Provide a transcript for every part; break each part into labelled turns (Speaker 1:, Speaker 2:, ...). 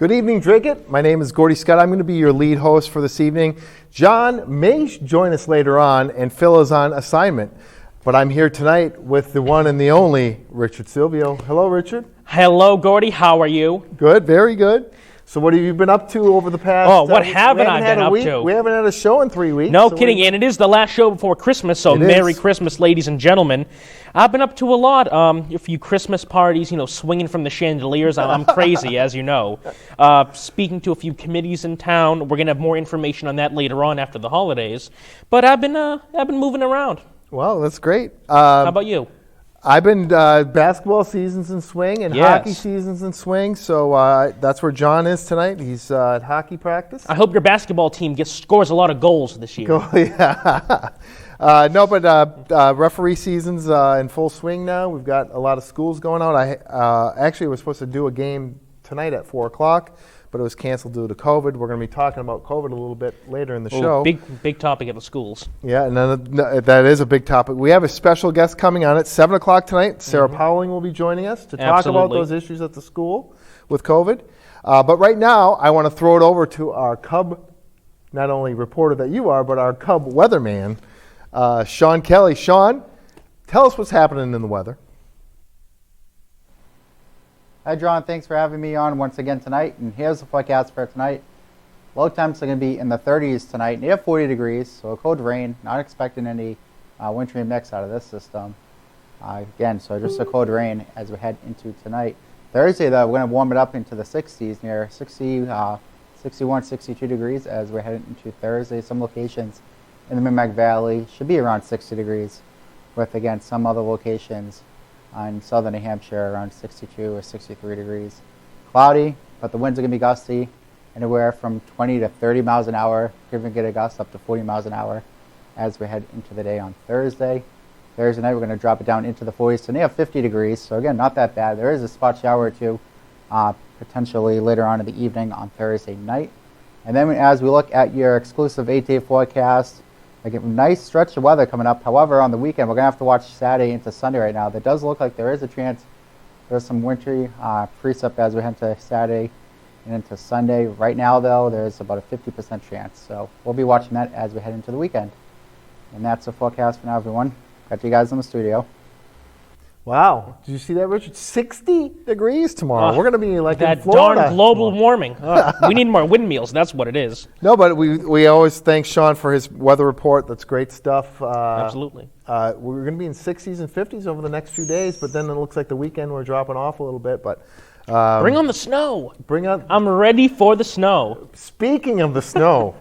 Speaker 1: Good evening, Dracut. My name is Gordy Scott. I'm going to be your lead host for this evening. John may join us later on, and Phil is on assignment. But I'm here tonight with the one and the only Richard Silvio. Hello, Richard.
Speaker 2: Hello, Gordy. How are you?
Speaker 1: Good, very good. So what have you been up to over the past...
Speaker 2: Oh, what haven't I been up to?
Speaker 1: We haven't had a show in 3 weeks.
Speaker 2: No kidding, and it is the last show before Christmas, so Merry Christmas, ladies and gentlemen. I've been up to a lot. A few Christmas parties, swinging from the chandeliers. I'm crazy, as you know. Speaking to a few committees in town. We're going to have more information on that later on after the holidays. But I've been moving around.
Speaker 1: Well, that's great.
Speaker 2: How about you?
Speaker 1: I've been basketball seasons in swing and hockey seasons in swing, so that's where John is tonight. He's at hockey practice.
Speaker 2: I hope your basketball team scores a lot of goals this year.
Speaker 1: Referee season's in full swing now. We've got a lot of schools going on. I actually was supposed to do a game tonight at 4 o'clock, but it was canceled due to COVID. We're going to be talking about COVID a little bit later in the show.
Speaker 2: Big topic at the schools.
Speaker 1: Yeah, and that is a big topic. We have a special guest coming on at 7 o'clock tonight. Sarah Powling will be joining us to talk about those issues at the school with COVID. But right now, I want to throw it over to our Cub, not only reporter that you are, but our Cub weatherman, Sean Kelly. Sean, tell us what's happening in the weather.
Speaker 3: Hi, John. Thanks for having me on once again tonight. And here's the forecast for tonight. Low temps are going to be in the 30s tonight, near 40 degrees, so a cold rain. Not expecting any wintry mix out of this system. Again, so just a cold rain as we head into tonight. Thursday, though, we're going to warm it up into the 60s, near 61, 62 degrees as we're heading into Thursday. Some locations in the Merrimack Valley should be around 60 degrees, with, again, some other locations in southern New Hampshire around 62 or 63 degrees. Cloudy, but the winds are going to be gusty, anywhere from 20 to 30 miles an hour. Could even get a gust up to 40 miles an hour as we head into the day on Thursday. Thursday night, we're going to drop it down into the 40s to near 50 degrees. So again, not that bad. There is a spot shower or two potentially later on in the evening on Thursday night. And then as we look at your exclusive 8-day forecast, like a nice stretch of weather coming up. However, on the weekend, we're going to have to watch Saturday into Sunday right now. There does look like there is a chance there's some wintry precip as we head to Saturday and into Sunday. Right now, though, there's about a 50% chance. So we'll be watching that as we head into the weekend. And that's the forecast for now, everyone. Got you guys in the studio.
Speaker 1: Wow. Did you see that, Richard? 60 degrees tomorrow. We're going to be like in
Speaker 2: that
Speaker 1: Florida.
Speaker 2: Darn global warming. We need more windmills. That's what it is.
Speaker 1: No, but we always thank Sean for his weather report. That's great stuff.
Speaker 2: Absolutely.
Speaker 1: We're going to be in 60s and 50s over the next few days, but then it looks like the weekend we're dropping off a little bit. But
Speaker 2: bring on the snow.
Speaker 1: I'm
Speaker 2: ready for the snow.
Speaker 1: Speaking of the snow,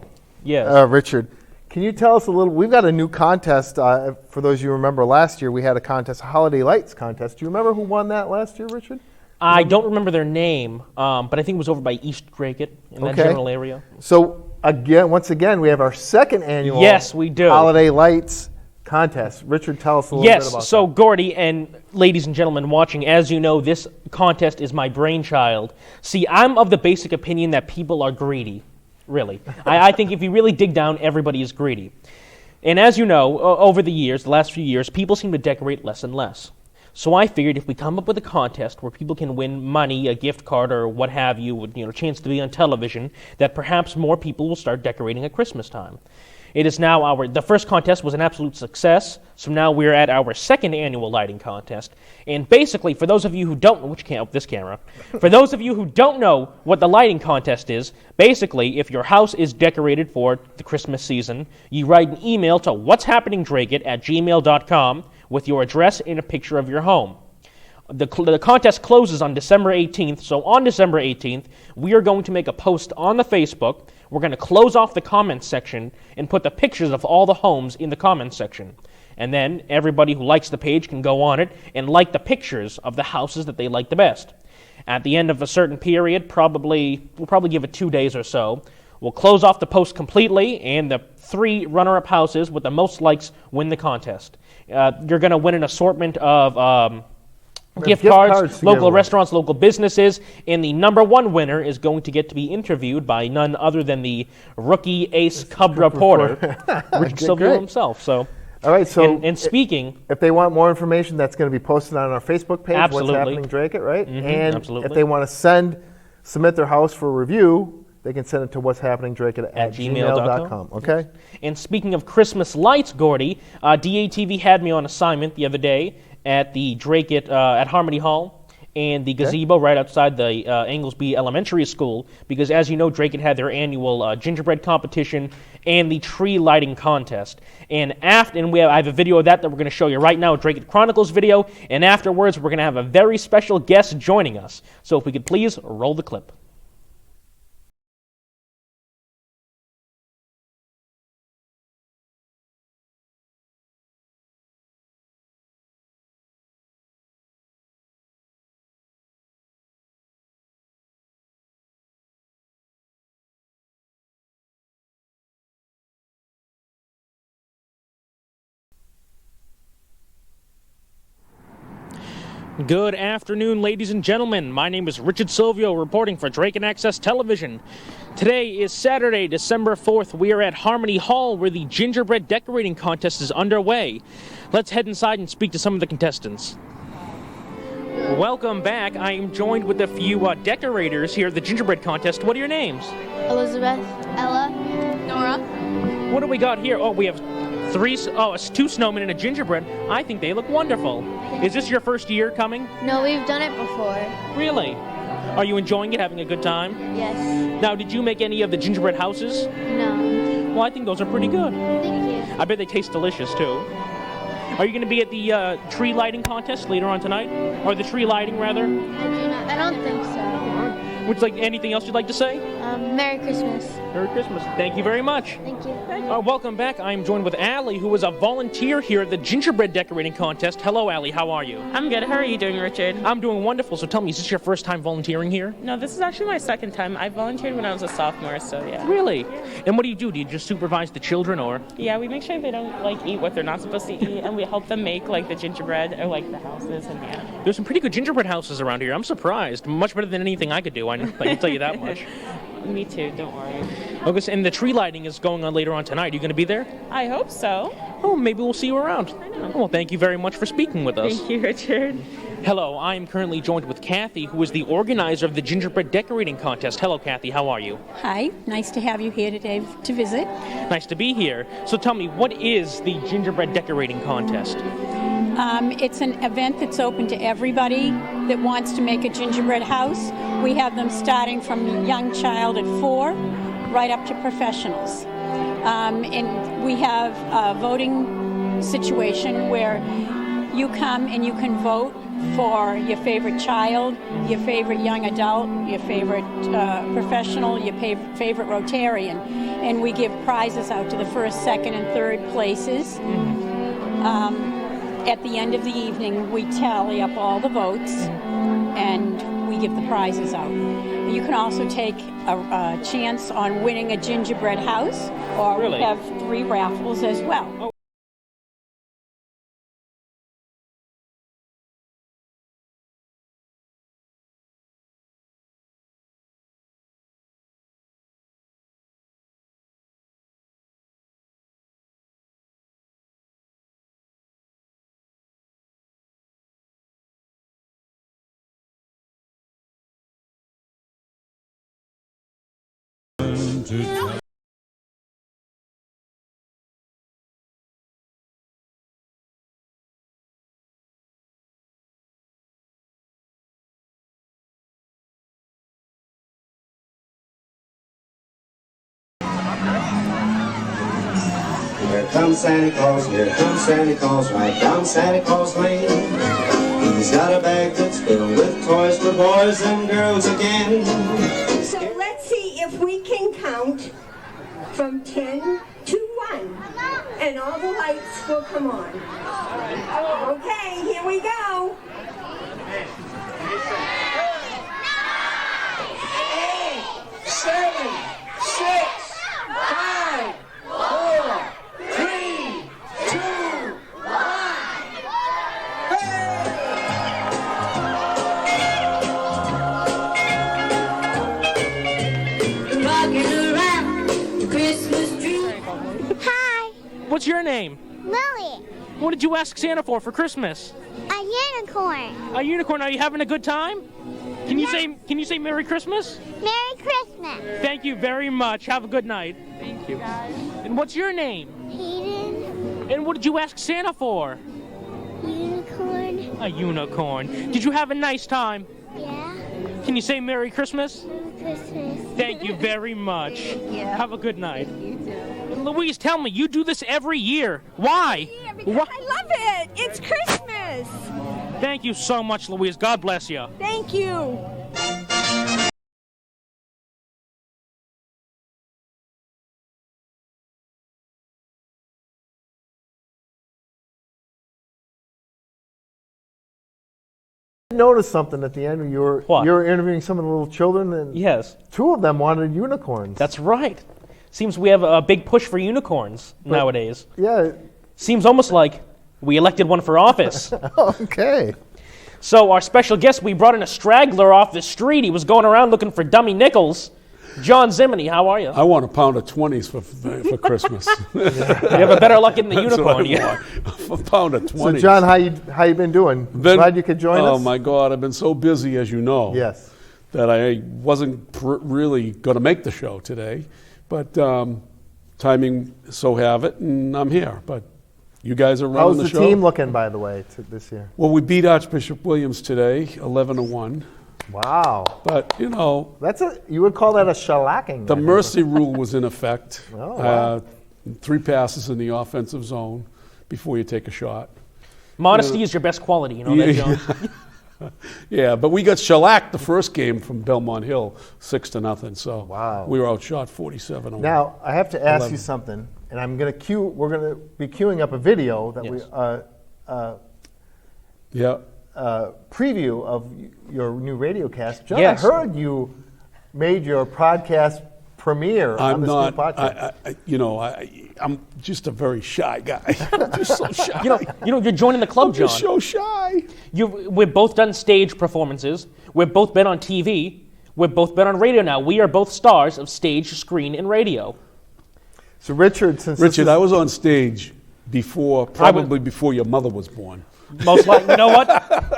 Speaker 2: yes,
Speaker 1: Richard, can you tell us a little? We've got a new contest. For those you remember last year, we had a contest, a Holiday Lights contest. Do you remember who won that last year, Richard?
Speaker 2: I don't remember their name, but I think it was over by East Dracut in that general area.
Speaker 1: So once again, we have our second annual
Speaker 2: we do.
Speaker 1: Holiday Lights contest. Richard, tell us a little bit about that.
Speaker 2: Yes, so Gordy and ladies and gentlemen watching, as you know, this contest is my brainchild. See, I'm of the basic opinion that people are greedy. Really. I think if you really dig down, everybody is greedy. And as you know, over the years, the last few years, people seem to decorate less and less. So I figured if we come up with a contest where people can win money, a gift card, or what have you, a chance to be on television, that perhaps more people will start decorating at Christmas time. It is now the first contest was an absolute success, so now we're at our second annual lighting contest. And basically, for those of you who don't know, for those of you who don't know what the lighting contest is, basically, if your house is decorated for the Christmas season, you write an email to what'shappeningdracut@gmail.com with your address and a picture of your home. The contest closes on December 18th, so on December 18th, we are going to make a post on the Facebook. We're going to close off the comments section and put the pictures of all the homes in the comments section. And then everybody who likes the page can go on it and like the pictures of the houses that they like the best. At the end of a certain period, we'll probably give it 2 days or so, we'll close off the post completely, and the 3 runner-up houses with the most likes win the contest. You're going to win an assortment of gift cards, local restaurants, local businesses, and the number 1 winner is going to get to be interviewed by none other than the rookie ace Cub reporter, Richard Silvio himself. So,
Speaker 1: all right. So,
Speaker 2: and speaking,
Speaker 1: if they want more information, that's going to be posted on our Facebook page.
Speaker 2: Absolutely.
Speaker 1: What's Happening Dracut, right?
Speaker 2: Mm-hmm,
Speaker 1: and
Speaker 2: absolutely.
Speaker 1: if they want to send submit their house for review, they can send it to what's happening Dracut at gmail.com. Okay?
Speaker 2: And speaking of Christmas lights, Gordy, DATV had me on assignment the other day at the Dracut at Harmony Hall and the gazebo right outside the Anglesby Elementary School, because as you know, Dracut had their annual gingerbread competition and the tree lighting contest. And I have a video of that we're going to show you right now, Dracut Chronicles video, and afterwards we're going to have a very special guest joining us. So if we could please roll the clip. Good afternoon, ladies and gentlemen. My name is Richard Silvio, reporting for Dracut Access Television. Today is Saturday, December 4th. We are at Harmony Hall, where the gingerbread decorating contest is underway. Let's head inside and speak to some of the contestants. Welcome back. I am joined with a few decorators here at the gingerbread contest. What are your names?
Speaker 4: Elizabeth, Ella, Nora.
Speaker 2: What do we got here? Oh, we have it's 2 snowmen and a gingerbread. I think they look wonderful. Is this your first year coming?
Speaker 4: No, we've done it before.
Speaker 2: Really? Are you enjoying it, having a good time?
Speaker 4: Yes.
Speaker 2: Now, did you make any of the gingerbread houses?
Speaker 4: No.
Speaker 2: Well, I think those are pretty good.
Speaker 4: Thank you.
Speaker 2: I bet they taste delicious, too. Are you going to be at the tree lighting contest later on tonight? Or the tree lighting, rather?
Speaker 4: I don't think so.
Speaker 2: Would you like anything else you'd like to say?
Speaker 4: Merry Christmas.
Speaker 2: Merry Christmas. Thank you very much.
Speaker 4: Thank you.
Speaker 2: Welcome back. I am joined with Allie, who is a volunteer here at the gingerbread decorating contest. Hello, Allie. How are you?
Speaker 5: I'm good. How are you doing, Richard?
Speaker 2: I'm doing wonderful. So tell me, is this your first time volunteering here?
Speaker 5: No, this is actually my second time. I volunteered when I was a sophomore, so yeah.
Speaker 2: Really? And what do? Do you just supervise the children, or?
Speaker 5: Yeah, we make sure they don't eat what they're not supposed to eat, and we help them make the gingerbread or the houses, and yeah.
Speaker 2: There's some pretty good gingerbread houses around here. I'm surprised. Much better than anything I could do. I can tell you that much.
Speaker 5: Me too. Don't worry.
Speaker 2: Okay, and the tree lighting is going on later on tonight. Are you going to be there?
Speaker 5: I hope so.
Speaker 2: Oh, maybe we'll see you around.
Speaker 5: I know.
Speaker 2: Well, thank you very much for speaking with us.
Speaker 5: Thank you, Richard.
Speaker 2: Hello, I am currently joined with Kathy, who is the organizer of the gingerbread decorating contest. Hello, Kathy. How are you?
Speaker 6: Hi. Nice to have you here today to visit.
Speaker 2: Nice to be here. So tell me, what is the gingerbread decorating contest?
Speaker 6: It's an event that's open to everybody that wants to make a gingerbread house. We have them starting from a young child at 4 right up to professionals. And we have a voting situation where you come and you can vote for your favorite child, your favorite young adult, your favorite professional, your favorite Rotarian. And we give prizes out to the first, second, and third places. At the end of the evening, we tally up all the votes and we give the prizes out. You can also take a chance on winning a gingerbread house, or
Speaker 2: Really?
Speaker 6: we have 3 raffles as well.
Speaker 7: Here comes Santa Claus, right down Santa Claus Lane. He's got a bag that's filled with toys for boys and girls again.
Speaker 8: So let's see if we can count from 10 to 1, and all the lights will come on. Okay, here we go. 8, 7, 6, 5, 4, 3, 2, 1.
Speaker 4: Rocking around the Christmas tree.
Speaker 9: Hi,
Speaker 2: What's your name?
Speaker 9: Lily.
Speaker 2: What did you ask Santa for Christmas?
Speaker 9: A unicorn.
Speaker 2: A unicorn. Are you having a good time? Can you say Merry Christmas?
Speaker 9: Merry Christmas.
Speaker 2: Thank you very much. Have a good night. Thank you. And what's your name?
Speaker 9: Hayden.
Speaker 2: And what did you ask Santa for?
Speaker 9: Unicorn.
Speaker 2: A unicorn. Did you have a nice time?
Speaker 9: Yeah.
Speaker 2: Can you say Merry Christmas?
Speaker 9: Merry Christmas.
Speaker 2: Thank you very much.
Speaker 10: Yeah.
Speaker 2: Have a good night.
Speaker 10: You too.
Speaker 2: Louise, tell me, you do this every year. Why?
Speaker 10: Yeah, because I love it. It's Christmas.
Speaker 2: Thank you so much, Louise. God bless you.
Speaker 10: Thank you.
Speaker 1: I noticed something at the end. You were interviewing some of the little children, and
Speaker 2: Yes,
Speaker 1: 2 of them wanted unicorns.
Speaker 2: that's right. Seems we have a big push for unicorns nowadays.
Speaker 1: Yeah.
Speaker 2: Seems almost like we elected one for office.
Speaker 1: Okay.
Speaker 2: So our special guest, we brought in a straggler off the street. He was going around looking for dummy nickels. John Zimini, how are you?
Speaker 11: I want a pound of 20s for Christmas.
Speaker 2: You have a better luck getting the
Speaker 11: That's what
Speaker 2: unicorn.
Speaker 11: I want. A pound of 20s.
Speaker 1: So, John, how you been doing? Glad you could join us.
Speaker 11: Oh my God, I've been so busy, as you know.
Speaker 1: Yes.
Speaker 11: That I wasn't really going to make the show today, but timing so have it, and I'm here. But you guys are running the show.
Speaker 1: How's the team looking, by the way, this year?
Speaker 11: Well, we beat Archbishop Williams today, 11-1.
Speaker 1: Wow.
Speaker 11: But, you know,
Speaker 1: you would call that a shellacking.
Speaker 11: the mercy rule was in effect.
Speaker 1: Oh, wow.
Speaker 11: 3 passes in the offensive zone before you take a shot.
Speaker 2: Modesty is your best quality, you know that, John?
Speaker 11: Yeah, but we got shellacked the first game from Belmont Hill, 6-0. So
Speaker 1: wow.
Speaker 11: We were outshot 47-1.
Speaker 1: Now I have to ask
Speaker 11: 11.
Speaker 1: you something, and we're gonna be queuing up a video that preview of your new radio cast. John,
Speaker 2: Yes.
Speaker 1: I heard you made your podcast premiere on this new podcast.
Speaker 11: I'm just a very shy guy. I'm just so shy.
Speaker 2: You're joining the club,
Speaker 11: I'm
Speaker 2: John.
Speaker 11: just so shy.
Speaker 2: We've both done stage performances. We've both been on TV. We've both been on radio now. We are both stars of stage, screen, and radio.
Speaker 1: So Richard,
Speaker 11: I was on stage probably before your mother was born.
Speaker 2: Most likely, you know what?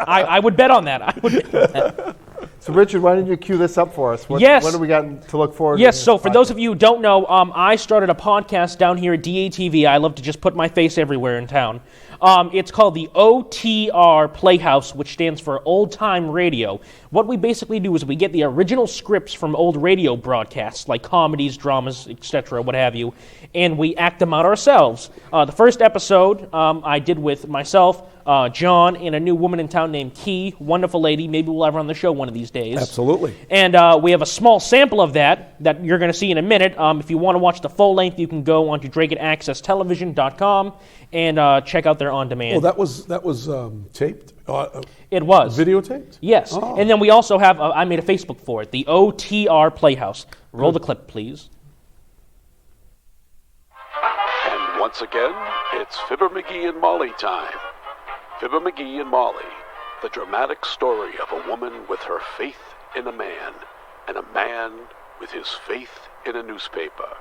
Speaker 2: I would bet on that. I would bet on that.
Speaker 1: So Richard, why didn't you cue this up for us? What do we got to look forward to?
Speaker 2: Yes, so for those of you who don't know, I started a podcast down here at DATV. I love to just put my face everywhere in town. It's called the OTR Playhouse, which stands for Old Time Radio. What we basically do is we get the original scripts from old radio broadcasts, like comedies, dramas, etc., what have you, and we act them out ourselves. The first episode I did with myself, John, and a new woman in town named Key, wonderful lady. Maybe we'll have her on the show one of these days.
Speaker 11: Absolutely.
Speaker 2: And we have a small sample of that you're going to see in a minute. If you want to watch the full length, you can go onto DracutAccessTelevision.com and check out their on-demand.
Speaker 11: Oh, that was taped?
Speaker 2: It was.
Speaker 11: Videotaped?
Speaker 2: Yes.
Speaker 11: Oh.
Speaker 2: And then we also have, I made a Facebook for it, the OTR Playhouse. Roll the clip, please.
Speaker 12: And once again, it's Fibber McGee and Molly time. Fibber McGee and Molly, the dramatic story of a woman with her faith in a man, and a man with his faith in a newspaper.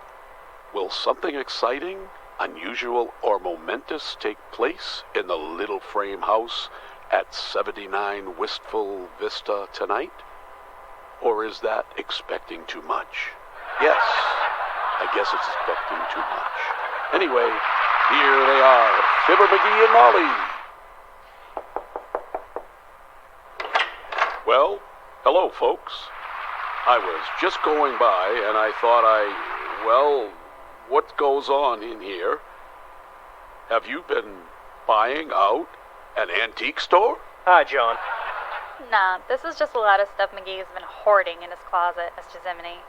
Speaker 12: Will something exciting, unusual, or momentous take place in the little frame house at 79 Wistful Vista tonight? Or is that expecting too much? Yes, I guess it's expecting too much. Anyway, here they are, Fibber McGee and Molly. Well, hello, folks. I was just going by and I thought what goes on in here? Have you been buying out an antique store?
Speaker 2: Hi, John.
Speaker 13: Nah, this is just a lot of stuff McGee has been hoarding in his closet, Mr. Zimini.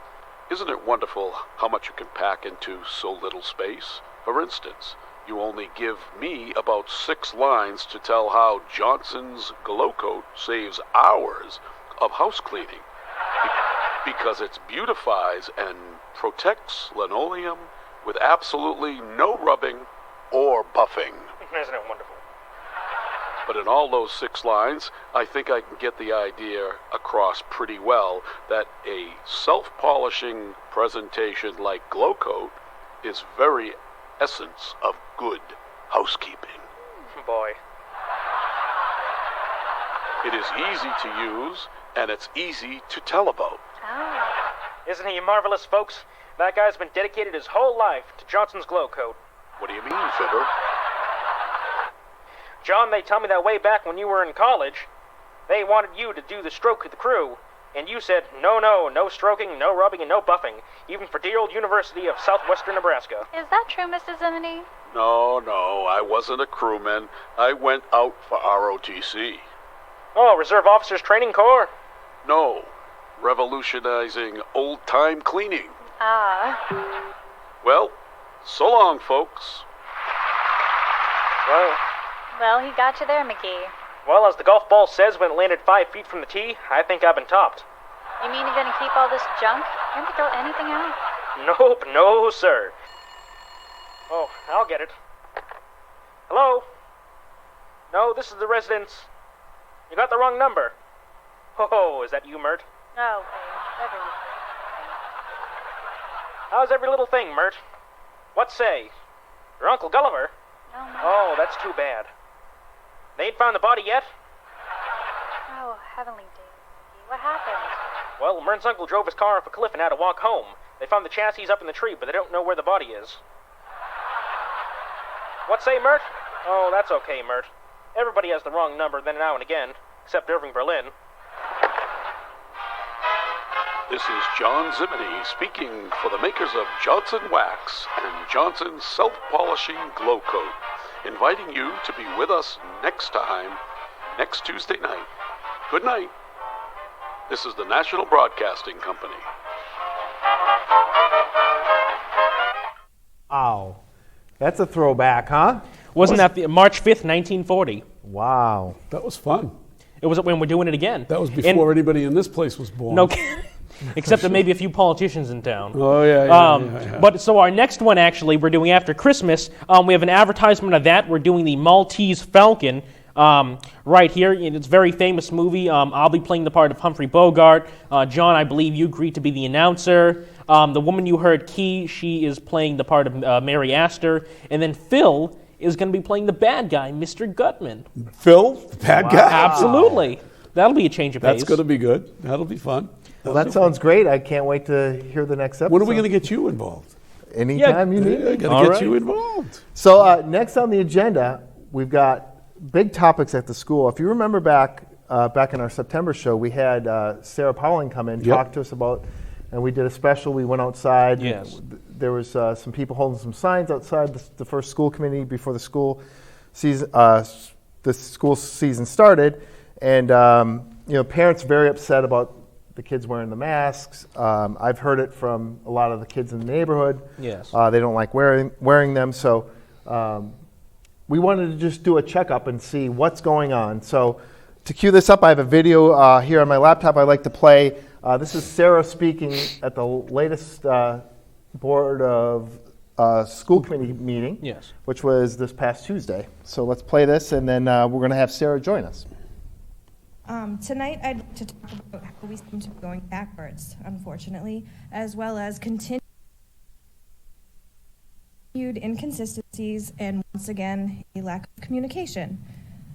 Speaker 12: Isn't it wonderful how much you can pack into so little space? For instance, you only give me about 6 lines to tell how Johnson's Glow Coat saves hours of house cleaning. Because it beautifies and protects linoleum with absolutely no rubbing or buffing.
Speaker 2: Isn't it wonderful?
Speaker 12: But in all those 6 lines, I think I can get the idea across pretty well that a self-polishing presentation like Glow Coat is very essence of good housekeeping.
Speaker 2: Boy.
Speaker 12: It is easy to use and it's easy to tell about.
Speaker 13: Oh.
Speaker 2: Isn't he marvelous, folks? That guy's been dedicated his whole life to Johnson's Glow Coat.
Speaker 12: What do you mean, Fibber?
Speaker 2: John, they tell me that way back when you were in college, they wanted you to do the stroke of the crew, and you said, no stroking, no rubbing, and no buffing, even for dear old University of Southwestern Nebraska.
Speaker 13: Is that true, Mr. Zimini?
Speaker 12: No, I wasn't a crewman. I went out for ROTC.
Speaker 2: Oh, Reserve Officers Training Corps?
Speaker 12: No, revolutionizing old-time cleaning.
Speaker 13: Ah.
Speaker 12: Well, so long, folks.
Speaker 13: Well, he got you there, McGee.
Speaker 2: Well, as the golf ball says when it landed 5 feet from the tee, I think I've been topped.
Speaker 13: You mean you're gonna keep all this junk? You haven't throw anything out?
Speaker 2: Nope, no, sir. Oh, I'll get it. Hello? No, this is the residence. You got the wrong number. Oh, is that you, Mert?
Speaker 13: Oh,
Speaker 2: How's every little thing, Mert? What say? Your Uncle Gulliver? Oh, that's too bad. They ain't found the body yet?
Speaker 13: Oh, heavenly days. What happened?
Speaker 2: Well, Mert's uncle drove his car off a cliff and had to walk home. They found the chassis up in the tree, but they don't know where the body is. What say, Mert? Oh, that's okay, Mert. Everybody has the wrong number then now and again, except Irving Berlin.
Speaker 12: This is John Zimini speaking for the makers of Johnson Wax and Johnson Self-Polishing Glow Coat, inviting you to be with us next Tuesday night. Good night. This is the National Broadcasting Company.
Speaker 1: Wow. That's a throwback, huh?
Speaker 2: Wasn't that the March 5th, 1940?
Speaker 1: Wow.
Speaker 11: That was fun.
Speaker 2: It was when we're doing it again.
Speaker 11: That was before anybody in this place was born.
Speaker 2: No, except that maybe a few politicians in town.
Speaker 11: Oh, yeah.
Speaker 2: But so our next one, actually, we're doing after Christmas. We have an advertisement of that. We're doing the Maltese Falcon right here. It's a very famous movie. I'll be playing the part of Humphrey Bogart. John, I believe you agreed to be the announcer. The woman you heard, Key, she is playing the part of Mary Astor. And then Phil is going to be playing the bad guy, Mr. Gutman.
Speaker 11: Phil, the bad guy?
Speaker 2: Absolutely. That'll be a change of pace.
Speaker 11: That's going to be good. That'll be fun.
Speaker 1: Well, that sounds great. I can't wait to hear the next episode.
Speaker 11: When are we going to get you involved?
Speaker 1: Anytime you need me.
Speaker 11: Got to get you involved.
Speaker 1: So next on the agenda, we've got big topics at the school. If you remember back in our September show, we had Sarah Powling come in, talk to us about, and we did a special. We went outside.
Speaker 2: Yes.
Speaker 1: There was some people holding some signs outside the first school committee before the school season started, and parents very upset about the kids wearing the masks. I've heard it from a lot of the kids in the neighborhood.
Speaker 2: Yes.
Speaker 1: They don't like wearing them, so we wanted to just do a checkup and see what's going on. So to cue this up, I have a video here on my laptop I'd like to play. This is Sarah speaking at the latest Board of School Committee meeting, which was this past Tuesday. So let's play this, and then we're going to have Sarah join us.
Speaker 14: Tonight, I'd like to talk about how we seem to be going backwards, unfortunately, as well as continued inconsistencies and, once again, a lack of communication.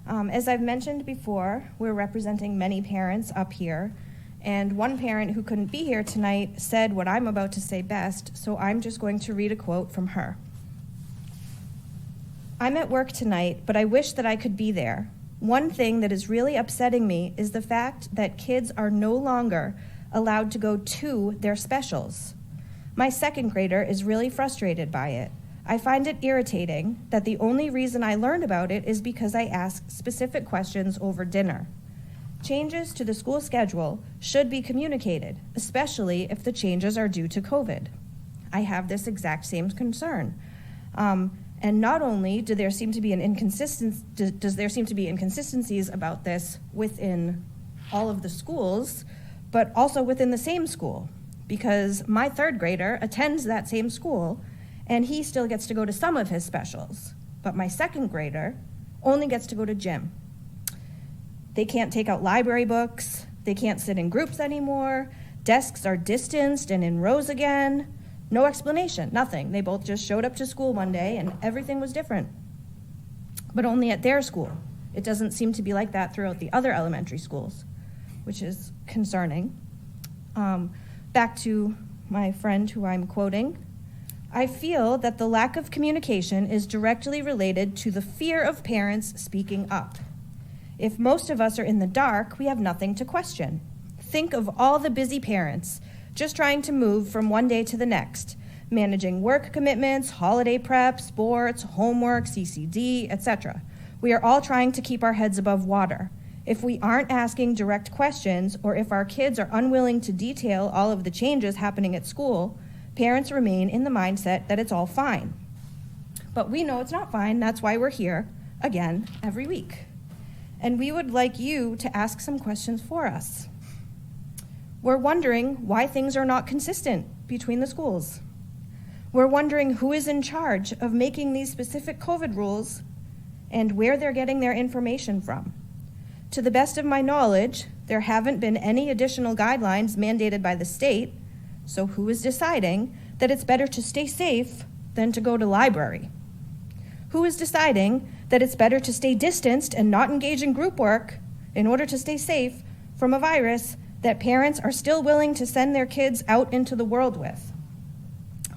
Speaker 14: As I've mentioned before, we're representing many parents up here, and one parent who couldn't be here tonight said what I'm about to say best, so I'm just going to read a quote from her. "I'm at work tonight, but I wish that I could be there. One thing that is really upsetting me is the fact that kids are no longer allowed to go to their specials. My second grader is really frustrated by it. I find it irritating that the only reason I learned about it is because I asked specific questions over dinner. Changes to the school schedule should be communicated, especially if the changes are due to COVID. I have this exact same concern. And not only does there seem to be inconsistencies about this within all of the schools, but also within the same school, because my third grader attends that same school, and he still gets to go to some of his specials, but my second grader only gets to go to gym. They can't take out library books, they can't sit in groups anymore, desks are distanced and in rows again. No explanation, nothing. They both just showed up to school one day and everything was different. But only at their school. It doesn't seem to be like that throughout the other elementary schools. which is concerning. Back to my friend who I'm quoting. I feel that the lack of communication is directly related to the fear of parents speaking up. If most of us are in the dark, we have nothing to question. Think of all the busy parents just trying to move from one day to the next, managing work commitments, holiday prep, sports, homework, CCD, etc. We are all trying to keep our heads above water. If we aren't asking direct questions, or if our kids are unwilling to detail all of the changes happening at school, parents remain in the mindset that it's all fine. But we know it's not fine. That's why we're here, again, every week. And we would like you to ask some questions for us. We're wondering why things are not consistent between the schools. We're wondering who is in charge of making these specific COVID rules and where they're getting their information from. To the best of my knowledge, there haven't been any additional guidelines mandated by the state, so who is deciding that it's better to stay safe than to go to library? Who is deciding that it's better to stay distanced and not engage in group work in order to stay safe from a virus that parents are still willing to send their kids out into the world with?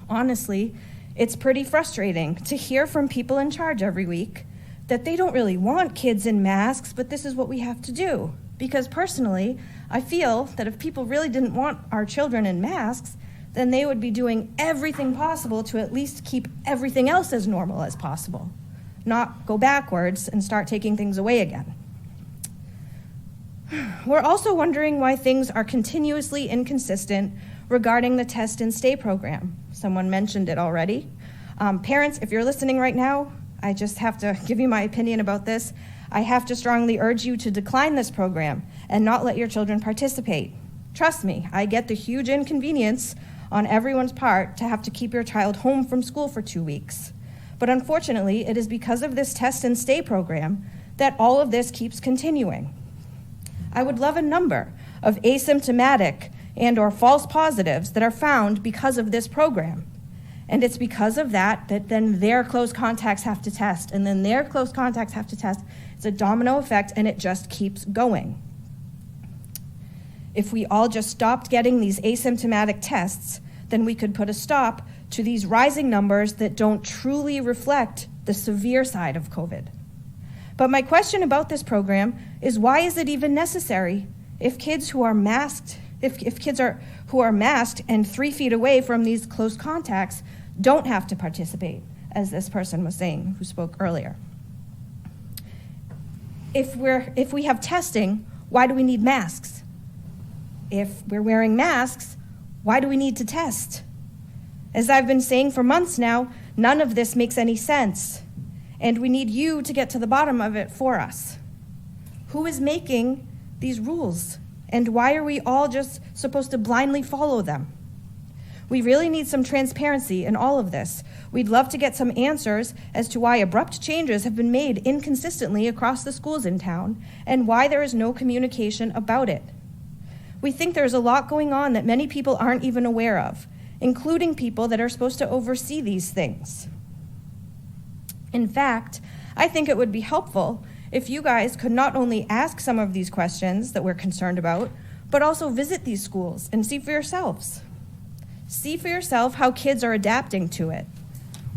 Speaker 14: Honestly, it's pretty frustrating to hear from people in charge every week that they don't really want kids in masks, but this is what we have to do. Because personally, I feel that if people really didn't want our children in masks, then they would be doing everything possible to at least keep everything else as normal as possible, not go backwards and start taking things away again. We're also wondering why things are continuously inconsistent regarding the test and stay program. Someone mentioned it already. Parents, if you're listening right now, I just have to give you my opinion about this. I have to strongly urge you to decline this program and not let your children participate. Trust me, I get the huge inconvenience on everyone's part to have to keep your child home from school for 2 weeks. But unfortunately, it is because of this test and stay program that all of this keeps continuing. I would love a number of asymptomatic and or false positives that are found because of this program. And it's because of that then their close contacts have to test, and then their close contacts have to test. It's a domino effect, and it just keeps going. If we all just stopped getting these asymptomatic tests, then we could put a stop to these rising numbers that don't truly reflect the severe side of COVID. But my question about this program is, why is it even necessary if kids who are masked, who are masked and 3 feet away from these close contacts don't have to participate, as this person was saying who spoke earlier? If we have testing, why do we need masks? If we're wearing masks, why do we need to test? As I've been saying for months now, none of this makes any sense. And we need you to get to the bottom of it for us. Who is making these rules? And why are we all just supposed to blindly follow them? We really need some transparency in all of this. We'd love to get some answers as to why abrupt changes have been made inconsistently across the schools in town, and why there is no communication about it. We think there's a lot going on that many people aren't even aware of, including people that are supposed to oversee these things. In fact, I think it would be helpful if you guys could not only ask some of these questions that we're concerned about, but also visit these schools and see for yourselves. See for yourself how kids are adapting to it.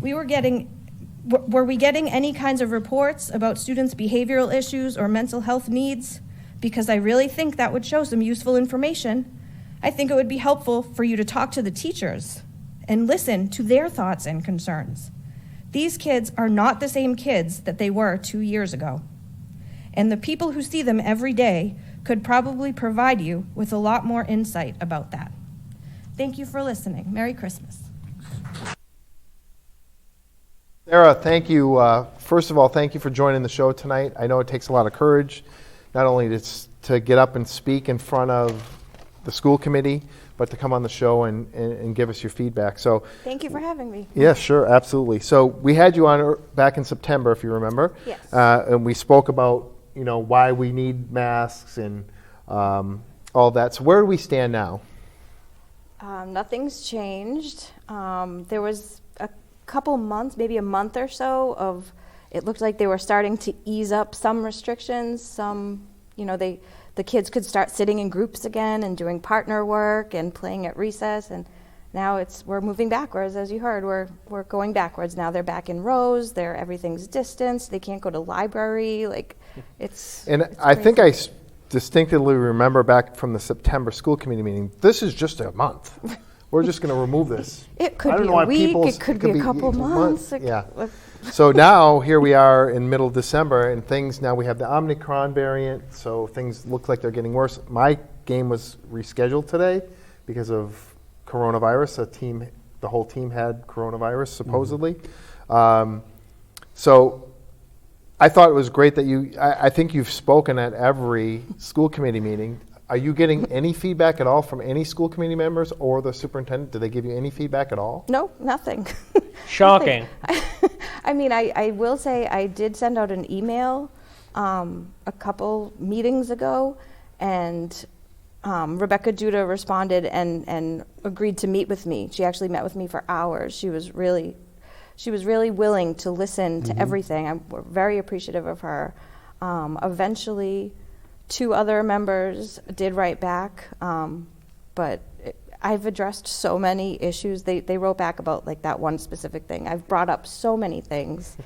Speaker 14: Were we getting any kinds of reports about students' behavioral issues or mental health needs? Because I really think that would show some useful information. I think it would be helpful for you to talk to the teachers and listen to their thoughts and concerns. These kids are not the same kids that they were 2 years ago. And the people who see them every day could probably provide you with a lot more insight about that. Thank you for listening. Merry Christmas.
Speaker 1: Sarah, thank you. First of all, thank you for joining the show tonight. I know it takes a lot of courage, not only to get up and speak in front of the school committee, but to come on the show and give us your feedback. So
Speaker 14: thank you for having me.
Speaker 1: Yeah, sure, absolutely. So we had you on back in September, if you remember.
Speaker 14: Yes.
Speaker 1: And we spoke about why we need masks and all that. So where do we stand now?
Speaker 14: Nothing's changed. There was a couple months, maybe a month or so, of it looked like they were starting to ease up some restrictions. Some, they the kids could start sitting in groups again and doing partner work and playing at recess. And now we're moving backwards, as you heard. We're going backwards. Now they're back in rows. Everything's distanced. They can't go to library. It's
Speaker 1: I think I distinctly remember back from the September school committee meeting, this is just a month. We're just going to remove this.
Speaker 14: It could be a week, it could be a couple months.
Speaker 1: Yeah. So now here we are in middle of December, and now we have the Omicron variant, so things look like they're getting worse. My game was rescheduled today because of coronavirus. The whole team had coronavirus supposedly. So I thought it was great that I think you've spoken at every school committee meeting. Are you getting any feedback at all from any school committee members or the superintendent? Did they give you any feedback at all?
Speaker 14: No, nothing.
Speaker 2: Shocking.
Speaker 14: I mean, I will say I did send out an email a couple meetings ago, and Rebecca Duda responded and agreed to meet with me. She actually met with me for hours. She was really willing to listen to everything. I'm very appreciative of her. Eventually, 2 other members did write back, but I've addressed so many issues. They wrote back about that one specific thing. I've brought up so many things,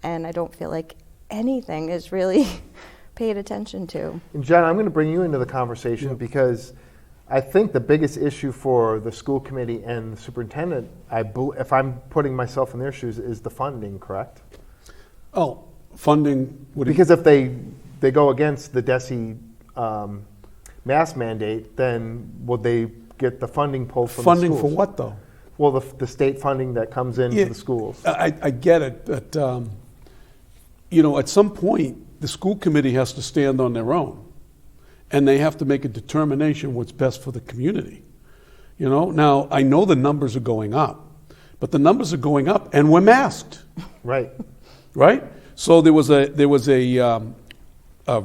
Speaker 14: and I don't feel like anything is really paid attention to.
Speaker 1: And John, I'm going to bring you into the conversation because I think the biggest issue for the school committee and the superintendent, if I'm putting myself in their shoes, is the funding, correct?
Speaker 11: Oh, funding.
Speaker 1: Because if they go against the DESE mask mandate, then would they get the funding pulled from the schools?
Speaker 11: Funding for what, though?
Speaker 1: Well, the state funding that comes into the schools.
Speaker 11: I get it, but at some point, the school committee has to stand on their own, and they have to make a determination what's best for the community. Now I know the numbers are going up, but the numbers are going up, and we're masked.
Speaker 1: Right.
Speaker 11: Right. So there was a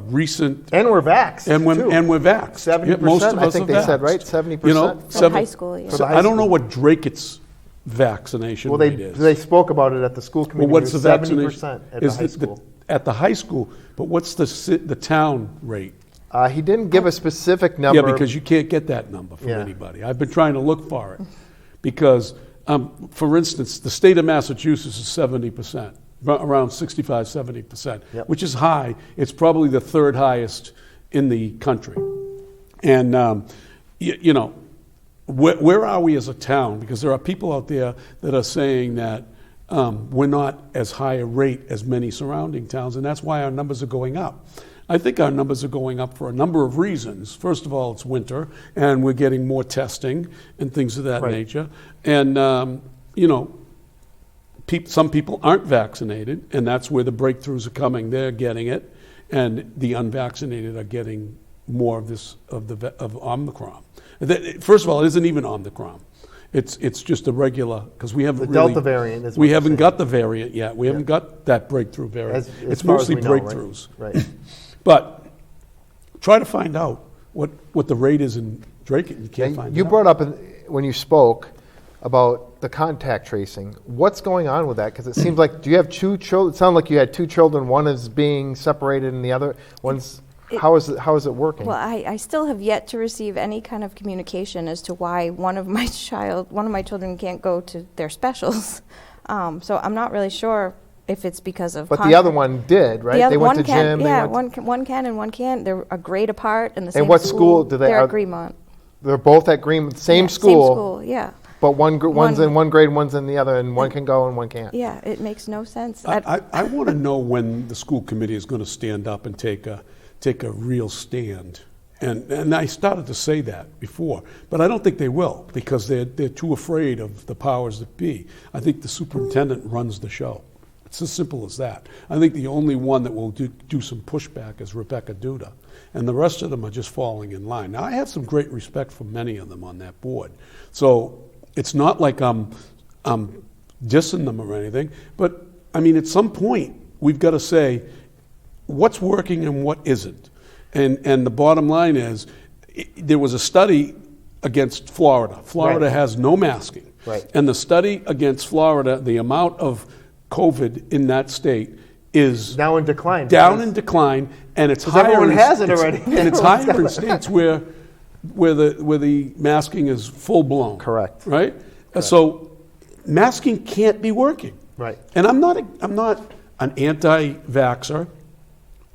Speaker 11: recent,
Speaker 1: and we're vaxxed,
Speaker 11: and we're vaxxed.
Speaker 1: 70%,
Speaker 11: most of us
Speaker 1: I think
Speaker 11: are
Speaker 1: they
Speaker 11: vaxxed.
Speaker 1: said, right? 70%.
Speaker 14: For high school, yeah.
Speaker 11: So I don't know what Dracut's vaccination rate is.
Speaker 1: They spoke about it at the school committee.
Speaker 11: Well, what's the
Speaker 1: 70% at the high school?
Speaker 11: At the high school, but what's the town rate?
Speaker 1: He didn't give a specific number.
Speaker 11: Yeah, because you can't get that number from anybody. I've been trying to look for it because, for instance, the state of Massachusetts is 70%, around 65, 70%, which is high. It's probably the 3rd highest in the country. And, where are we as a town? Because there are people out there that are saying that we're not as high a rate as many surrounding towns, and that's why our numbers are going up. I think our numbers are going up for a number of reasons. First of all, it's winter, and we're getting more testing and things of that nature. And, some people aren't vaccinated, and that's where the breakthroughs are coming. They're getting it, and the unvaccinated are getting more of Omicron. First of all, it isn't even Omicron. It's just a regular, because we haven't
Speaker 1: the Delta variant is
Speaker 11: we haven't got the variant yet. We haven't got that breakthrough variant. It's mostly breakthroughs.
Speaker 1: Right.
Speaker 11: But try to find out what the rate is in Dracut. You can't find it.
Speaker 1: You brought up when you spoke about the contact tracing. What's going on with that? Because it seems like, do you have 2 children? It sounded like you had 2 children. One is being separated and the other one's... How is it working?
Speaker 14: Well, I still have yet to receive any kind of communication as to why one of my children can't go to their specials. So I'm not really sure if it's because of.
Speaker 1: But the other one did, right? They went to gym.
Speaker 14: Yeah, one can and one can't. They're a grade apart in the same.
Speaker 1: And what school do they?
Speaker 14: They're at Greenmont.
Speaker 1: They're both at Greenmont, same school.
Speaker 14: Same school, yeah.
Speaker 1: But one's in one grade, one's in the other, and one can go and one can't.
Speaker 14: Yeah, it makes no sense.
Speaker 11: I want to know when the school committee is going to stand up and take a real stand. And I started to say that before, but I don't think they will because they're too afraid of the powers that be. I think the superintendent runs the show. It's as simple as that. I think the only one that will do some pushback is Rebecca Duda, and the rest of them are just falling in line. Now, I have some great respect for many of them on that board, so it's not like I'm dissing them or anything, but I mean, at some point, we've got to say what's working and what isn't. And the bottom line is, there was a study against Florida. Florida has no masking.
Speaker 1: Right.
Speaker 11: And the study against Florida, the amount of COVID in that state is
Speaker 1: now in decline.
Speaker 11: In decline, and it's higher.
Speaker 1: Everyone has it already.
Speaker 11: And it's higher in states where the masking is full blown.
Speaker 1: Correct.
Speaker 11: Right. So masking can't be working.
Speaker 1: Right.
Speaker 11: And I'm not an anti-vaxxer,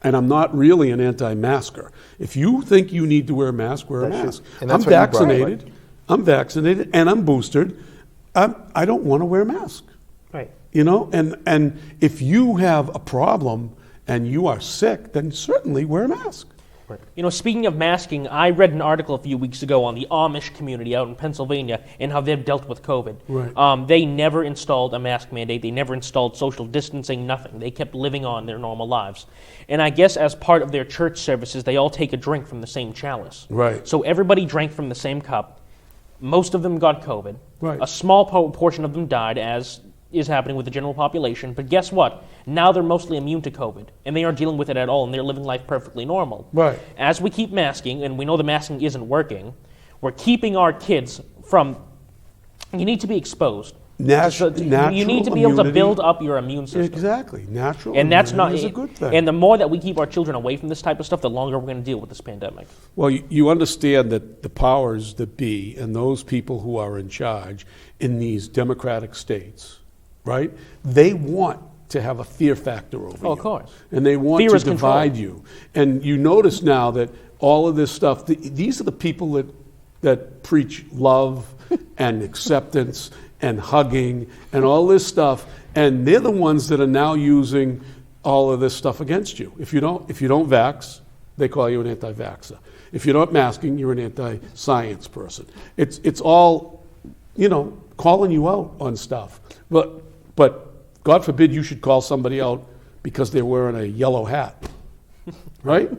Speaker 11: and I'm not really an anti-masker. If you think you need to wear a mask, wear a mask. I'm vaccinated. I'm vaccinated, and I'm boosted. I don't want to wear a mask.
Speaker 1: Right.
Speaker 11: You know, and if you have a problem and you are sick, then certainly wear a mask.
Speaker 1: Right.
Speaker 2: You know, speaking of masking, I read an article a few weeks ago on the Amish community out in Pennsylvania and how they've dealt with COVID.
Speaker 11: Right.
Speaker 2: They never installed a mask mandate. They never installed social distancing, nothing. They kept living on their normal lives. And I guess as part of their church services, they all take a drink from the same chalice.
Speaker 11: Right.
Speaker 2: So everybody drank from the same cup. Most of them got COVID.
Speaker 11: Right.
Speaker 2: A small portion of them died, as is happening with the general population. But guess what? Now they're mostly immune to COVID, and they aren't dealing with it at all, and they're living life perfectly normal.
Speaker 11: Right.
Speaker 2: As we keep masking, and we know the masking isn't working, we're keeping our kids from... You need to be exposed.
Speaker 11: Natural
Speaker 2: you need to be able to build up your immune system.
Speaker 11: Exactly. Natural
Speaker 2: and that's not
Speaker 11: is a good thing.
Speaker 2: And the more that we keep our children away from this type of stuff, the longer we're going to deal with this pandemic.
Speaker 11: Well, you understand that the powers that be and those people who are in charge in these democratic states, right? They want to have a fear factor over you.
Speaker 2: Of course.
Speaker 11: And they want
Speaker 2: Fear
Speaker 11: to
Speaker 2: is
Speaker 11: divide you. And you notice now that all of this stuff, these are the people that preach love and acceptance and hugging and all this stuff, and they're the ones that are now using all of this stuff against you. If you don't vax, they call you an anti-vaxxer. If you're not masking, you're an anti-science person. It's all, calling you out on stuff. But God forbid you should call somebody out because they're wearing a yellow hat, right?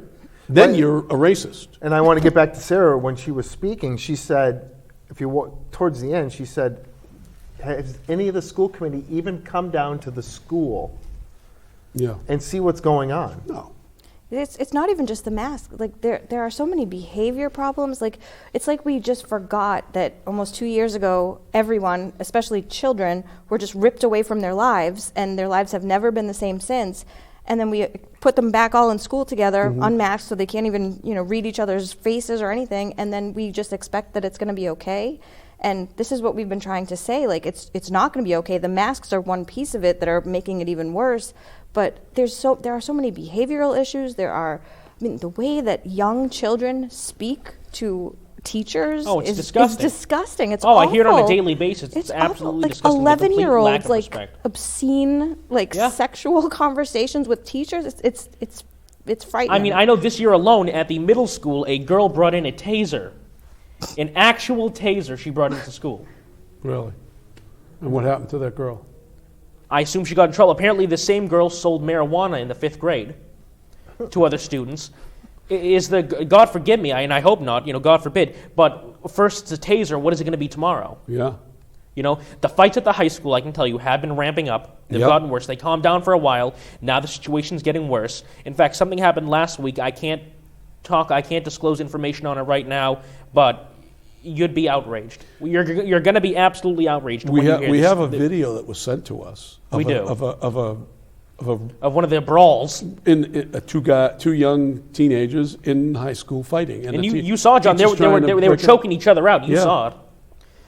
Speaker 11: Then you're a racist.
Speaker 1: And I want to get back to Sarah. When she was speaking, she said, towards the end, she said, has any of the school committee even come down to the school and see what's going on?
Speaker 11: No.
Speaker 14: It's not even just the mask. Like there are so many behavior problems. Like it's like we just forgot that almost 2 years ago, everyone, especially children, were just ripped away from their lives, and their lives have never been the same since. And then we put them back all in school together, unmasked, so they can't even read each other's faces or anything. And then we just expect that it's going to be okay. And this is what we've been trying to say. Like it's not going to be okay. The masks are one piece of it that are making it even worse. But there are so many behavioral issues. The way that young children speak to teachers
Speaker 2: is
Speaker 14: disgusting. It's disgusting. It's
Speaker 2: awful.
Speaker 14: I
Speaker 2: hear it on a daily basis. It's absolutely disgusting.
Speaker 14: 11-year-olds obscene sexual conversations with teachers. It's frightening.
Speaker 2: I mean, I know this year alone at the middle school, a girl brought in a taser. An actual taser she brought into school.
Speaker 11: Really? And what happened to that girl?
Speaker 2: I assume she got in trouble. Apparently the same girl sold marijuana in the 5th grade to other students. God forgive me, and I hope not, God forbid, but first it's a taser, what is it going to be tomorrow?
Speaker 11: Yeah.
Speaker 2: The fights at the high school, I can tell you, have been ramping up. They've gotten worse. They calmed down for a while. Now the situation's getting worse. In fact, something happened last week. I can't disclose information on it right now, but you'd be outraged. You're going to be absolutely outraged.
Speaker 11: We have a video that was sent to us.
Speaker 2: We do.
Speaker 11: Of
Speaker 2: one of their brawls.
Speaker 11: Two young teenagers in high school fighting.
Speaker 2: And you saw, John, they were choking each other out. You saw it.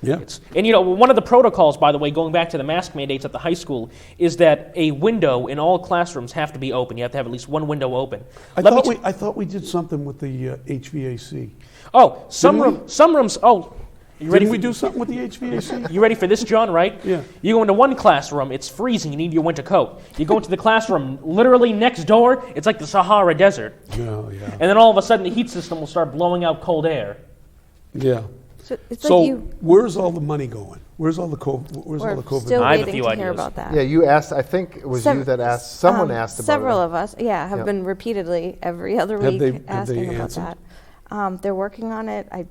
Speaker 11: Yeah.
Speaker 2: And one of the protocols, by the way, going back to the mask mandates at the high school, is that a window in all classrooms have to be open. You have to have at least one window open.
Speaker 11: I thought we did something with the HVAC.
Speaker 2: Oh, some rooms. Oh, you ready?
Speaker 11: Didn't we do something with the HVAC?
Speaker 2: You ready for this, John? Right?
Speaker 11: Yeah.
Speaker 2: You go into one classroom, it's freezing. You need your winter coat. You go into the classroom literally next door. It's like the Sahara Desert.
Speaker 11: Yeah.
Speaker 2: And then all of a sudden, the heat system will start blowing out cold air.
Speaker 11: Yeah. So where's all the money going? Where's all the COVID?
Speaker 14: We're still waiting to hear about that.
Speaker 1: Yeah, you asked. I think it was you that asked. Someone asked about it.
Speaker 14: Several of us, have been repeatedly every other week asking about that. They're working on it. I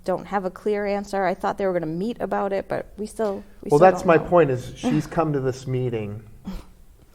Speaker 14: don't have a clear answer. I thought they were going to meet about it, but we still.
Speaker 1: Well, that's my point. Is she's come to this meeting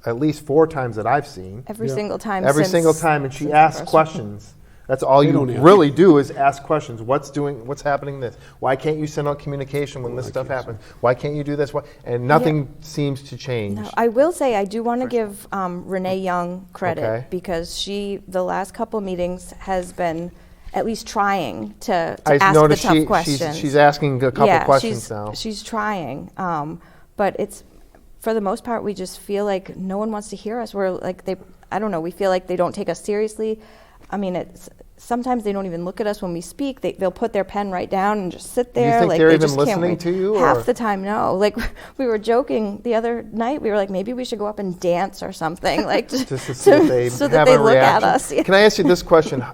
Speaker 1: at least 4 times that I've seen.
Speaker 14: Every single time.
Speaker 1: Every single time, and she asks questions That's all
Speaker 11: They
Speaker 1: you
Speaker 11: don't answer.
Speaker 1: really do is ask questions. What's happening this? Why can't you send out communication when this stuff happens? Why can't you do this? And nothing seems to change.
Speaker 14: No, I will say I do want to give Renee Young credit
Speaker 1: Okay.
Speaker 14: because she, the last couple of meetings, has been at least trying to
Speaker 1: I
Speaker 14: ask the
Speaker 1: noticed
Speaker 14: tough questions.
Speaker 1: she's asking a couple questions
Speaker 14: she's,
Speaker 1: now.
Speaker 14: she's trying. But it's, for the most part, we just feel like no one wants to hear us. We're like, I don't know, we feel like they don't take us seriously. I mean, sometimes they don't even look at us when we speak. They'll put their pen right down and just sit there.
Speaker 1: Do you think
Speaker 14: like
Speaker 1: they're
Speaker 14: they
Speaker 1: even
Speaker 14: just can't
Speaker 1: listening
Speaker 14: wait.
Speaker 1: to you?
Speaker 14: Half
Speaker 1: or?
Speaker 14: the time, no. Like we were joking the other night. We were like, maybe we should go up and dance or something, like
Speaker 1: Just to see if they
Speaker 14: so
Speaker 1: have
Speaker 14: that they
Speaker 1: a
Speaker 14: look
Speaker 1: reaction.
Speaker 14: at us. Yeah.
Speaker 1: Can I ask you this question?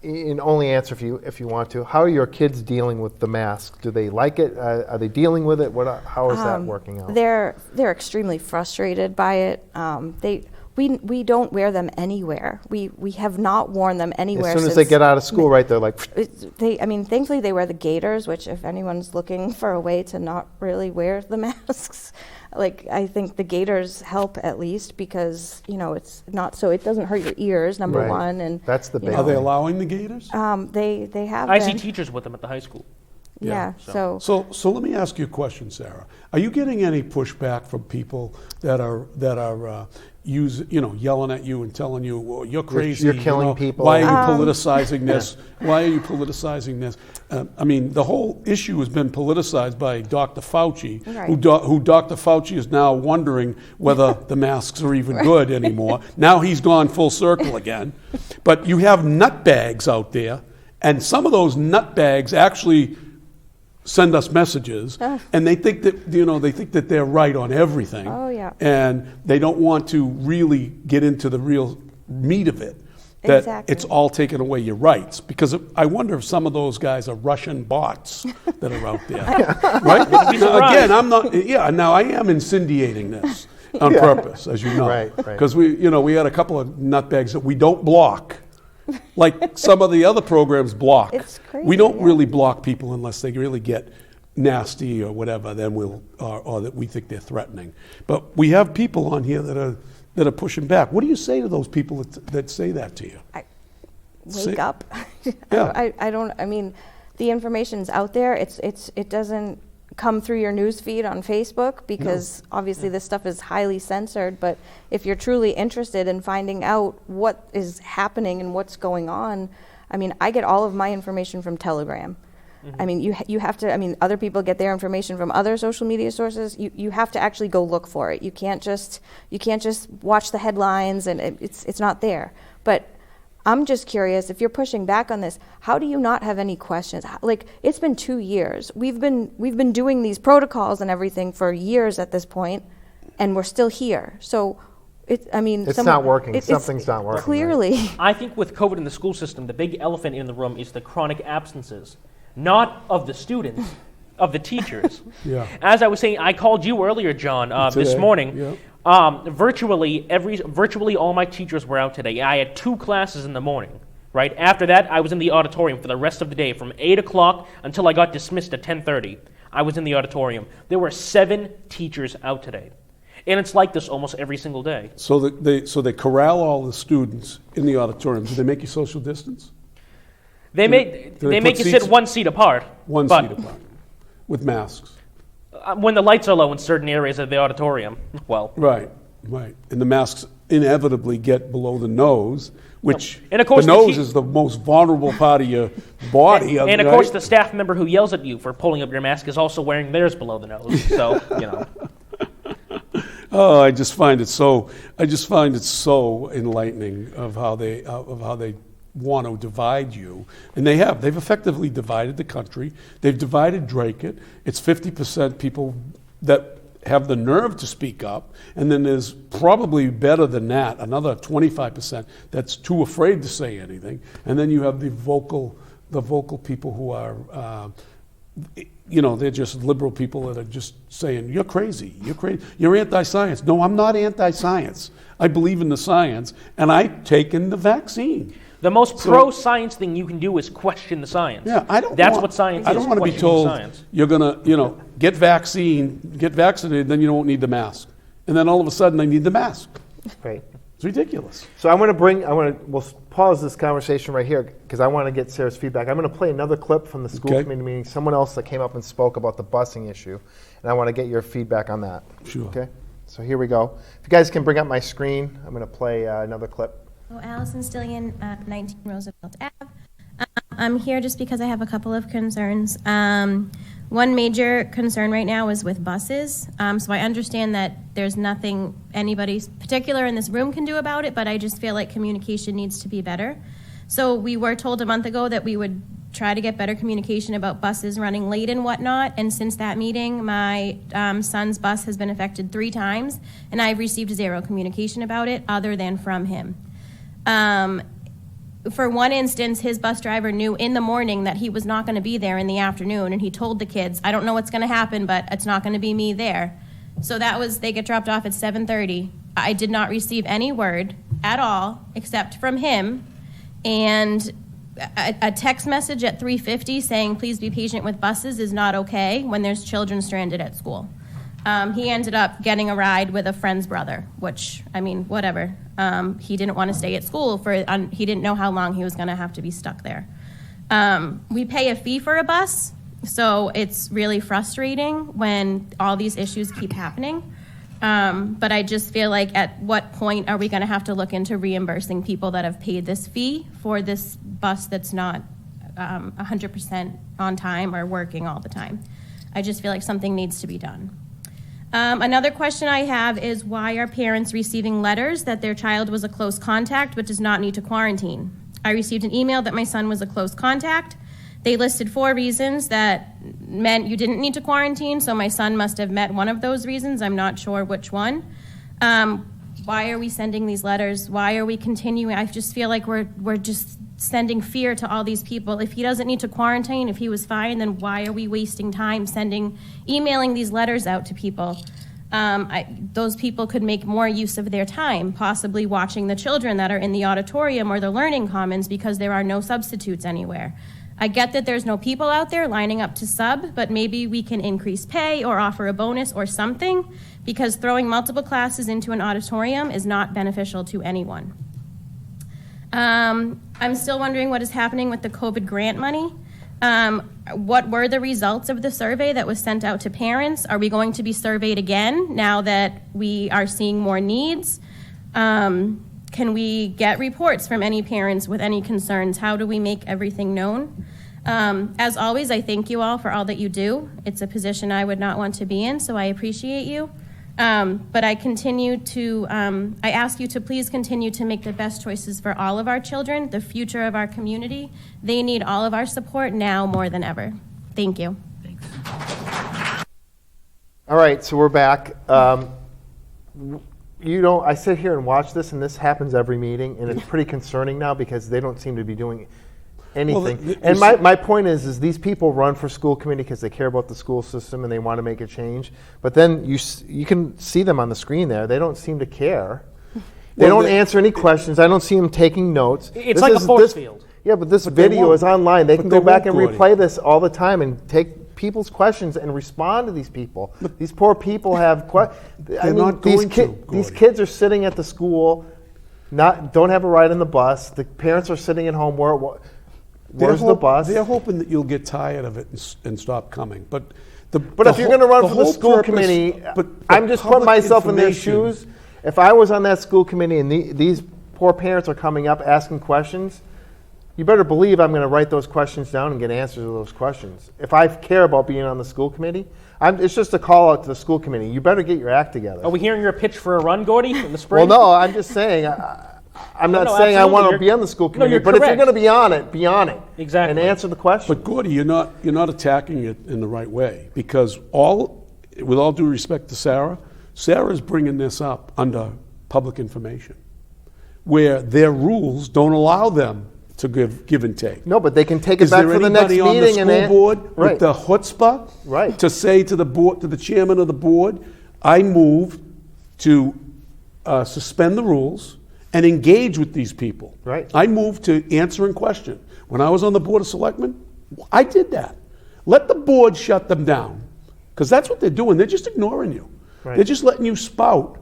Speaker 1: And only answer if you want to. How are your kids dealing with the mask? Do they like it? Are they dealing with it? How is that working out?
Speaker 14: They're extremely frustrated by it. We don't wear them anywhere. We have not worn them anywhere.
Speaker 1: As soon as they get out of school, right, they're like.
Speaker 14: Thankfully they wear the gaiters, which if anyone's looking for a way to not really wear the masks, like I think the gaiters help at least because it's not so it doesn't hurt your ears. Number
Speaker 1: Right.
Speaker 14: one, and
Speaker 1: that's the big.
Speaker 11: Are they allowing the gators?
Speaker 14: They have.
Speaker 2: I see
Speaker 14: been.
Speaker 2: teachers with them at the high school.
Speaker 14: Yeah. So
Speaker 11: let me ask you a question, Sarah. Are you getting any pushback from people that are yelling at you and telling you, well, you're crazy.
Speaker 1: You're killing people.
Speaker 11: Why are you politicizing this? Why are you politicizing this? I mean, the whole issue has been politicized by Dr. Fauci,
Speaker 14: Right.
Speaker 11: who Dr. Fauci is now wondering whether the masks are even good anymore. Now he's gone full circle again. But you have nutbags out there, and some of those nutbags actually send us messages, and they think that they're right on everything.
Speaker 14: Oh, yeah.
Speaker 11: And they don't want to really get into the real meat of it. That
Speaker 14: Exactly.
Speaker 11: it's all taking away your rights. Because I wonder if some of those guys are Russian bots that are out there, right? Now, again, I'm not. Yeah. Now I am incendiating this on purpose, as you know,
Speaker 1: Right.
Speaker 11: because we had a couple of nutbags that we don't block. Like some of the other programs block.
Speaker 14: It's crazy,
Speaker 11: we don't
Speaker 14: yeah.
Speaker 11: really block people unless they really get nasty or whatever. Then or that we think they're threatening. But we have people on here that are pushing back. What do you say to those people that say that to you?
Speaker 14: Wake up.
Speaker 11: Yeah.
Speaker 14: I don't. I mean, the information's out there. It doesn't come through your news feed on Facebook because obviously this stuff is highly censored. But if you're truly interested in finding out what is happening and what's going on, I mean, I get all of my information from Telegram. Mm-hmm. I mean, you have to. I mean, other people get their information from other social media sources. You have to actually go look for it. You can't just watch the headlines and it's not there. But I'm just curious, if you're pushing back on this, how do you not have any questions? Like, it's been 2 years. We've been doing these protocols and everything for years at this point, and we're still here. So,
Speaker 1: it's not working. Something's not working.
Speaker 14: Clearly.
Speaker 1: Right?
Speaker 2: I think with COVID in the school system, the big elephant in the room is the chronic absences, not of the students, of the teachers.
Speaker 11: Yeah.
Speaker 2: As I was saying, I called you earlier, John, this morning.
Speaker 11: Yeah.
Speaker 2: Virtually all my teachers were out today. I had 2 classes in the morning, right? After that, I was in the auditorium for the rest of the day, from 8 o'clock until I got dismissed at 10:30. I was in the auditorium. There were 7 teachers out today. And it's like this almost every single day.
Speaker 11: So they corral all the students in the auditorium. Do they make you social distance?
Speaker 2: They make you sit 1 seat apart.
Speaker 11: One seat apart, with masks.
Speaker 2: When the lights are low in certain areas of the auditorium, well.
Speaker 11: Right. And the masks inevitably get below the nose, which
Speaker 2: and of course
Speaker 11: the nose is the most vulnerable part of your body.
Speaker 2: And of course, the staff member who yells at you for pulling up your mask is also wearing theirs below the nose. So,
Speaker 11: Oh, I just find it so enlightening of how they want to divide you, and they've effectively divided the country. They've divided Dracut. It's 50% people that have the nerve to speak up, and then there's probably better than that, another 25% that's too afraid to say anything, and then you have the vocal people who are they're just liberal people that are just saying, you're crazy, you're anti-science. No, I'm not anti-science. I believe in the science, and I've taken the vaccine.
Speaker 2: The most pro-science thing you can do is question the science.
Speaker 11: Yeah,
Speaker 2: That's what science is.
Speaker 11: I don't want to be told you're going to, get vaccinated, then you don't need the mask. And then all of a sudden they need the mask.
Speaker 1: Right.
Speaker 11: It's ridiculous.
Speaker 1: So we'll pause this conversation right here because I want to get Sarah's feedback. I'm going to play another clip from the school committee meeting, someone else that came up and spoke about the busing issue, and I want to get your feedback on that.
Speaker 11: Sure.
Speaker 1: Okay, so here we go. If you guys can bring up my screen, I'm going to play another clip.
Speaker 15: Allison Stillion, 19 Roosevelt Ave. I'm here just because I have a couple of concerns. One major concern right now is with buses. So I understand that there's nothing anybody particular in this room can do about it, but I just feel like communication needs to be better. So we were told a month ago that we would try to get better communication about buses running late and whatnot. And since that meeting, my son's bus has been affected 3 times, and I've received 0 communication about it other than from him. For one instance, his bus driver knew in the morning that he was not going to be there in the afternoon, and he told the kids, I don't know what's going to happen, but it's not going to be me there. So they get dropped off at 7:30. I did not receive any word at all except from him, and a text message at 3:50 saying, please be patient with buses is not okay when there's children stranded at school. He ended up getting a ride with a friend's brother, which, I mean, whatever. He didn't want to stay at school he didn't know how long he was going to have to be stuck there. We pay a fee for a bus, so it's really frustrating when all these issues keep happening. But I just feel like at what point are we going to have to look into reimbursing people that have paid this fee for this bus that's not 100% on time or working all the time? I just feel like something needs to be done. Another question I have is, why are parents receiving letters that their child was a close contact but does not need to quarantine? I received an email that my son was a close contact. They listed 4 reasons that meant you didn't need to quarantine, so my son must have met one of those reasons. I'm not sure which one. Why are we sending these letters? Why are we continuing? I just feel like we're just sending fear to all these people. If he doesn't need to quarantine, if he was fine, then why are we wasting time emailing these letters out to people? Those people could make more use of their time, possibly watching the children that are in the auditorium or the learning commons, because there are no substitutes anywhere. I get that there's no people out there lining up to sub, but maybe we can increase pay or offer a bonus or something, because throwing multiple classes into an auditorium is not beneficial to anyone. I'm still wondering what is happening with the COVID grant money. What were the results of the survey that was sent out to parents? Are we going to be surveyed again now that we are seeing more needs? Can we get reports from any parents with any concerns? How do we make everything known? As always, I thank you all for all that you do. It's a position I would not want to be in, so I appreciate you. But I ask you to please continue to make the best choices for all of our children, the future of our community. They need all of our support now more than ever. Thank you. Thanks.
Speaker 1: All right, so we're back. I sit here and watch this, and this happens every meeting, and it's pretty concerning now because they don't seem to be doing anything.
Speaker 11: Well,
Speaker 1: and my point is these people run for school committee because they care about the school system and they want to make a change. But then you can see them on the screen there. They don't seem to care. They don't answer any questions. I don't see them taking notes.
Speaker 2: It's like a force field.
Speaker 1: Yeah, but this video is online. They can go back and replay this all the time and take people's questions and respond to these people. These poor people have these kids are sitting at the school, don't have a ride on the bus. The parents are sitting at home. Where's the bus?
Speaker 11: They're hoping that you'll get tired of it and stop coming. But
Speaker 1: if you're going to run for the school committee, I'm just putting myself in their shoes. If I was on that school committee and these poor parents are coming up asking questions, you better believe I'm going to write those questions down and get answers to those questions. If I care about being on the school committee, it's just a call out to the school committee. You better get your act together.
Speaker 2: Are we hearing your pitch for a run, Gordy, in the spring?
Speaker 1: Well, no, I'm just saying. I'm not saying I want to be on the school committee, but if you're going to be on it, be on it.
Speaker 2: Exactly.
Speaker 1: And answer the question.
Speaker 11: But Gordy, you're not attacking it in the right way, because with all due respect to Sarah's bringing this up under public information, where their rules don't allow them to give and take.
Speaker 1: No, but they can take it back for the next meeting.
Speaker 11: Is there anybody on the school board with the chutzpah to say to the chairman of the board, I move to suspend the rules and engage with these people.
Speaker 1: Right.
Speaker 11: I moved to answer and question. When I was on the Board of Selectmen, I did that. Let the board shut them down, because that's what they're doing. They're just ignoring you. Right. They're just letting you spout,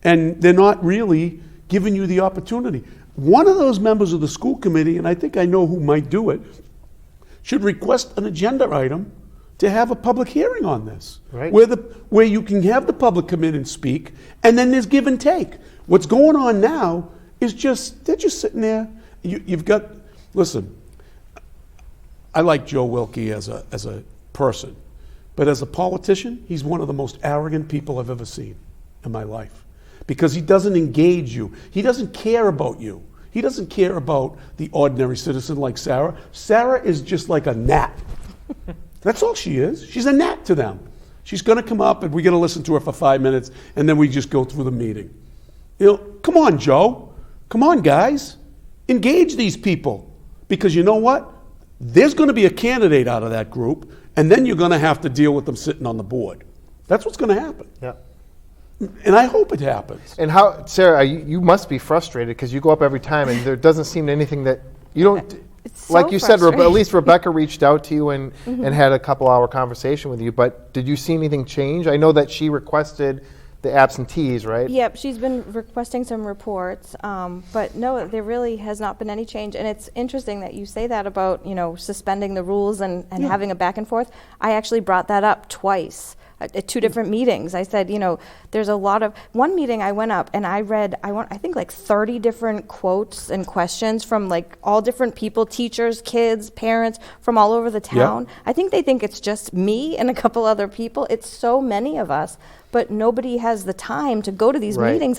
Speaker 11: and they're not really given you the opportunity. One of those members of the school committee, and I think I know who might do it, should request an agenda item to have a public hearing on this,
Speaker 1: Right.
Speaker 11: where you can have the public come in and speak, and then there's give and take. What's going on now is they're just sitting there. You've got, listen, I like Joe Wilkie as a person, but as a politician, he's one of the most arrogant people I've ever seen in my life, because he doesn't engage you. He doesn't care about you. He doesn't care about the ordinary citizen like Sarah. Sarah is just like a gnat. That's all she is. She's a gnat to them. She's going to come up and we're going to listen to her for 5 minutes and then we just go through the meeting. Come on, Joe. Come on, guys. Engage these people. Because you know what? There's going to be a candidate out of that group and then you're going to have to deal with them sitting on the board. That's what's going to happen.
Speaker 1: Yeah.
Speaker 11: And I hope it happens.
Speaker 1: And how, Sarah, you must be frustrated because you go up every time and there doesn't seem anything that you don't.
Speaker 16: So
Speaker 1: like you said, at
Speaker 16: frustrating.
Speaker 1: least Rebecca reached out to you and had a couple-hour conversation with you. But did you see anything change? I know that she requested the absentees, right?
Speaker 16: Yep, she's been requesting some reports, but no, there really has not been any change. And it's interesting that you say that about, suspending the rules and having a back and forth. I actually brought that up twice at 2 different meetings. I said, there's a lot of, one meeting I went up and I read, I think like 30 different quotes and questions from like all different people, teachers, kids, parents from all over the town.
Speaker 11: Yep.
Speaker 16: I think they think it's just me and a couple other people. It's so many of us, but nobody has the time to go to these
Speaker 1: Right.
Speaker 16: meetings.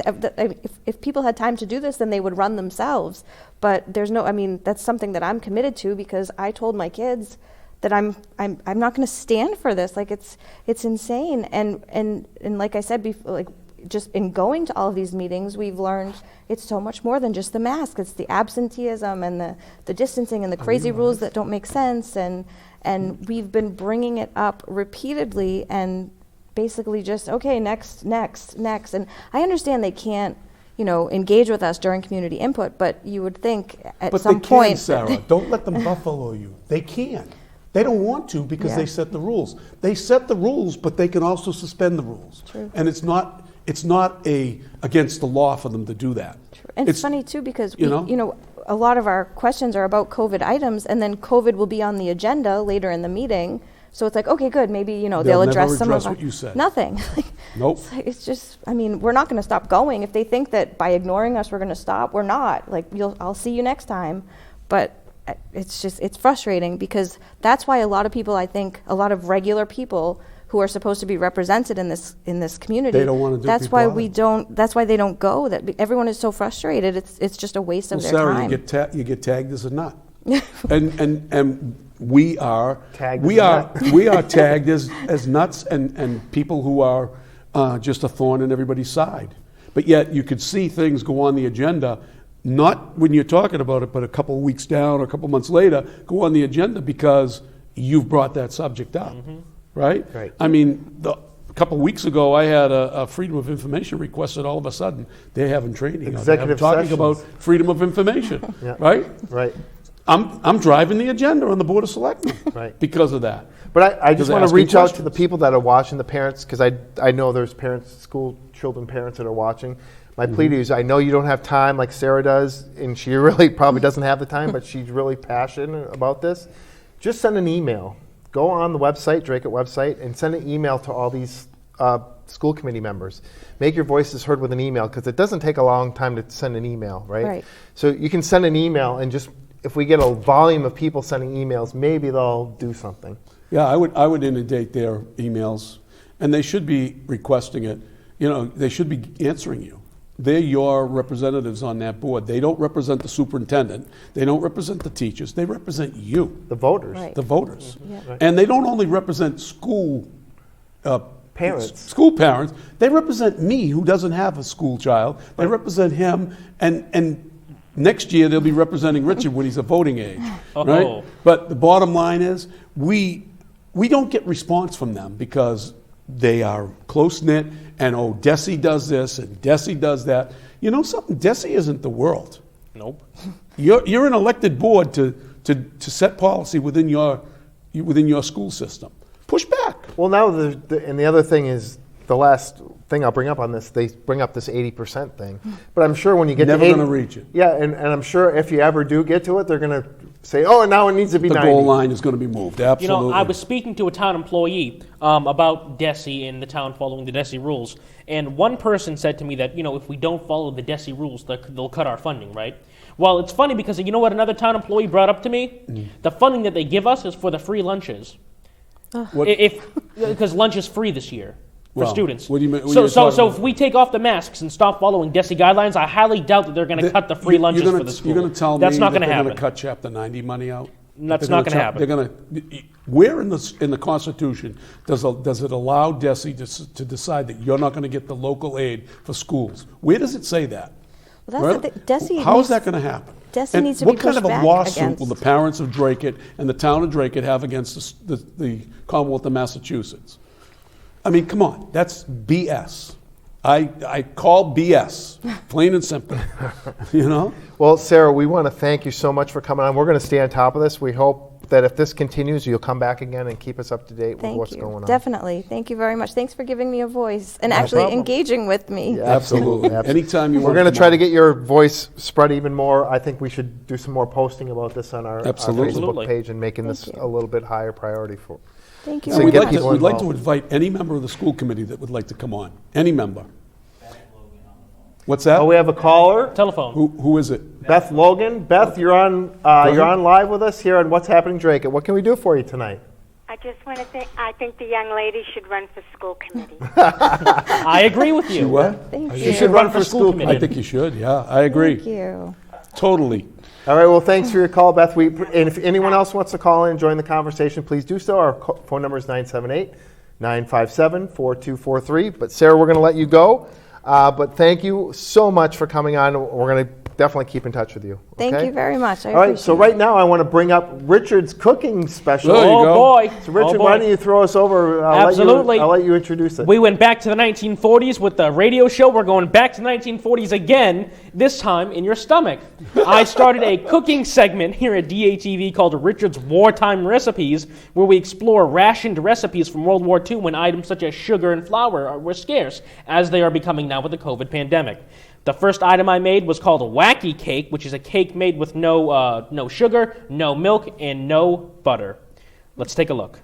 Speaker 16: If people had time to do this, then they would run themselves. But there's that's something that I'm committed to because I told my kids that I'm not going to stand for this. Like it's insane. And like I said before, like just in going to all of these meetings, we've learned it's so much more than just the mask. It's the absenteeism and the distancing and the crazy rules that don't make sense. And we've been bringing it up repeatedly and basically just, okay, next. And I understand they can't, engage with us during community input, but you would think at some point.
Speaker 11: But they can, Sarah. Don't let them buffalo you. They can. They don't want to because they set the rules. They set the rules, but they can also suspend the rules.
Speaker 16: True.
Speaker 11: And it's not against the law for them to do that.
Speaker 16: True. And it's funny too because a lot of our questions are about COVID items, and then COVID will be on the agenda later in the meeting. So it's like, okay, good. Maybe they'll address some of
Speaker 11: what you said.
Speaker 16: Nothing.
Speaker 11: Nope.
Speaker 16: It's just, we're not going to stop going. If they think that by ignoring us we're going to stop, we're not. Like, I'll see you next time. But it's frustrating because that's why a lot of people, I think, a lot of regular people who are supposed to be represented in this community,
Speaker 11: They don't want to do
Speaker 16: that's
Speaker 11: people
Speaker 16: why
Speaker 11: out.
Speaker 16: we don't. That's why they don't go. That everyone is so frustrated. It's just a waste of their
Speaker 11: Sarah,
Speaker 16: time.
Speaker 11: you get tagged as a nut. and we are
Speaker 1: Tagged
Speaker 11: we
Speaker 1: as a
Speaker 11: are
Speaker 1: nut.
Speaker 11: we are tagged as nuts and people who are just a thorn in everybody's side. But yet you could see things go on the agenda, not when you're talking about it, but a couple of weeks down or a couple of months later, go on the agenda because you've brought that subject up, right?
Speaker 1: Right.
Speaker 11: I mean, a couple of weeks ago, I had a Freedom of Information request, and all of a sudden they're having training.
Speaker 1: Executive
Speaker 11: talking
Speaker 1: sessions.
Speaker 11: about freedom of information,
Speaker 1: Yeah.
Speaker 11: right?
Speaker 1: Right.
Speaker 11: I'm driving the agenda on the Board of Selectmen
Speaker 1: Right.
Speaker 11: because of that.
Speaker 1: But I just
Speaker 11: Because
Speaker 1: want to
Speaker 11: asking
Speaker 1: reach out to
Speaker 11: questions.
Speaker 1: the people that are watching, the parents, because I know there's parents, school children parents that are watching. My plea to you is, I know you don't have time like Sarah does, and she really probably doesn't have the time, but she's really passionate about this. Just send an email. Go on the website, Dracut website, and send an email to all these school committee members. Make your voices heard with an email, because it doesn't take a long time to send an email, right?
Speaker 16: Right.
Speaker 1: So you can send an email, and just, if we get a volume of people sending emails, maybe they'll do something.
Speaker 11: Yeah, I would inundate their emails, and they should be requesting it. They should be answering you. They're your representatives on that board. They don't represent the superintendent. They don't represent the teachers. They represent you,
Speaker 1: The voters.
Speaker 16: Right.
Speaker 11: the voters.
Speaker 16: Yeah.
Speaker 1: Right.
Speaker 11: And they don't only represent school
Speaker 1: Parents.
Speaker 11: School parents. They represent me, who doesn't have a school child. They represent him, and next year they'll be representing Richard when he's a voting age, right?
Speaker 2: Oh.
Speaker 11: But the bottom line is, we don't get response from them because they are close-knit, and Desi does this and Desi does that. You know something? Desi isn't the world.
Speaker 2: Nope.
Speaker 11: You're an elected board to set policy within your school system. Push back.
Speaker 1: Well, now and the other thing is, the last thing I'll bring up on this, they bring up this 80% thing. But I'm sure when you get
Speaker 11: Never
Speaker 1: to 80,
Speaker 11: gonna reach it.
Speaker 1: Yeah, and I'm sure if you ever do get to it, they're going to say, oh, now it needs to be
Speaker 11: The
Speaker 1: 90.
Speaker 11: goal line is going to be moved, absolutely.
Speaker 2: I was speaking to a town employee about DESI and the town following the DESI rules, and one person said to me that, if we don't follow the DESI rules, they'll cut our funding, right? Well, it's funny because you know what another town employee brought up to me? The funding that they give us is for the free lunches. Because lunch is free this year for students.
Speaker 11: What do you mean?
Speaker 2: So if we take off the masks and stop following DESI guidelines, I highly doubt that they're going to cut the free lunches for the school.
Speaker 11: You're going to tell
Speaker 2: That's
Speaker 11: me
Speaker 2: not
Speaker 11: that
Speaker 2: going to
Speaker 11: they're
Speaker 2: happen.
Speaker 11: going to cut Chapter 90 money out?
Speaker 2: That's not going to happen.
Speaker 11: They're going to. Where in the Constitution does it allow DESI to decide that you're not going to get the local aid for schools? Where does it say that?
Speaker 16: Well, that's DESI.
Speaker 11: How is that going to happen?
Speaker 16: DESI needs to be
Speaker 11: what kind
Speaker 16: pushed
Speaker 11: of a
Speaker 16: back
Speaker 11: lawsuit
Speaker 16: against.
Speaker 11: will the parents of Dracut and the town of Dracut have against the Commonwealth of Massachusetts? I mean, come on, that's BS. I call BS, plain and simple.
Speaker 1: Well, Sarah, we want to thank you so much for coming on. We're going to stay on top of this. We hope that if this continues, you'll come back again and keep us up to date with what's going on.
Speaker 16: Definitely. Thank you very much. Thanks for giving me a voice and actually engaging with me.
Speaker 1: Yeah, absolutely.
Speaker 11: Anytime you want.
Speaker 1: We're going to try to get your voice spread even more. I think we should do some more posting about this on our Facebook page and making this a little bit higher priority for.
Speaker 16: Thank you.
Speaker 1: So
Speaker 11: We'd like to invite any member of the school committee that would like to come on. Any member. What's that?
Speaker 1: Oh, we have a caller.
Speaker 2: Telephone.
Speaker 11: Who is it?
Speaker 1: Beth Logan. Beth, you're on live with us here on What's Happening Dracut. What can we do for you tonight?
Speaker 17: I just want to say I think the young lady should run for school committee.
Speaker 2: I agree with you.
Speaker 11: She what?
Speaker 16: Thank you.
Speaker 1: You should run for school committee.
Speaker 11: I think you should, yeah. I agree.
Speaker 16: Thank you.
Speaker 11: Totally.
Speaker 1: All right, well, thanks for your call, Beth. And if anyone else wants to call in and join the conversation, please do so. Our phone number is 978-957-4243. But Sarah, we're going to let you go. But thank you so much for coming on. We're going to definitely keep in touch with you.
Speaker 16: Thank you very much.
Speaker 1: All right, so right now I want to bring up Richard's cooking special.
Speaker 11: There you go.
Speaker 2: Boy.
Speaker 1: So Richard,
Speaker 2: Oh, boy.
Speaker 1: why don't you throw us over?
Speaker 2: Absolutely.
Speaker 1: I'll let you introduce it.
Speaker 2: We went back to the 1940s with the radio show. We're going back to the 1940s again, this time in your stomach. I started a cooking segment here at DATV called Richard's Wartime Recipes, where we explore rationed recipes from World War II when items such as sugar and flour were scarce, as they are becoming now with the COVID pandemic. The first item I made was called a wacky cake, which is a cake made with no sugar, no milk, and no butter. Let's take a look.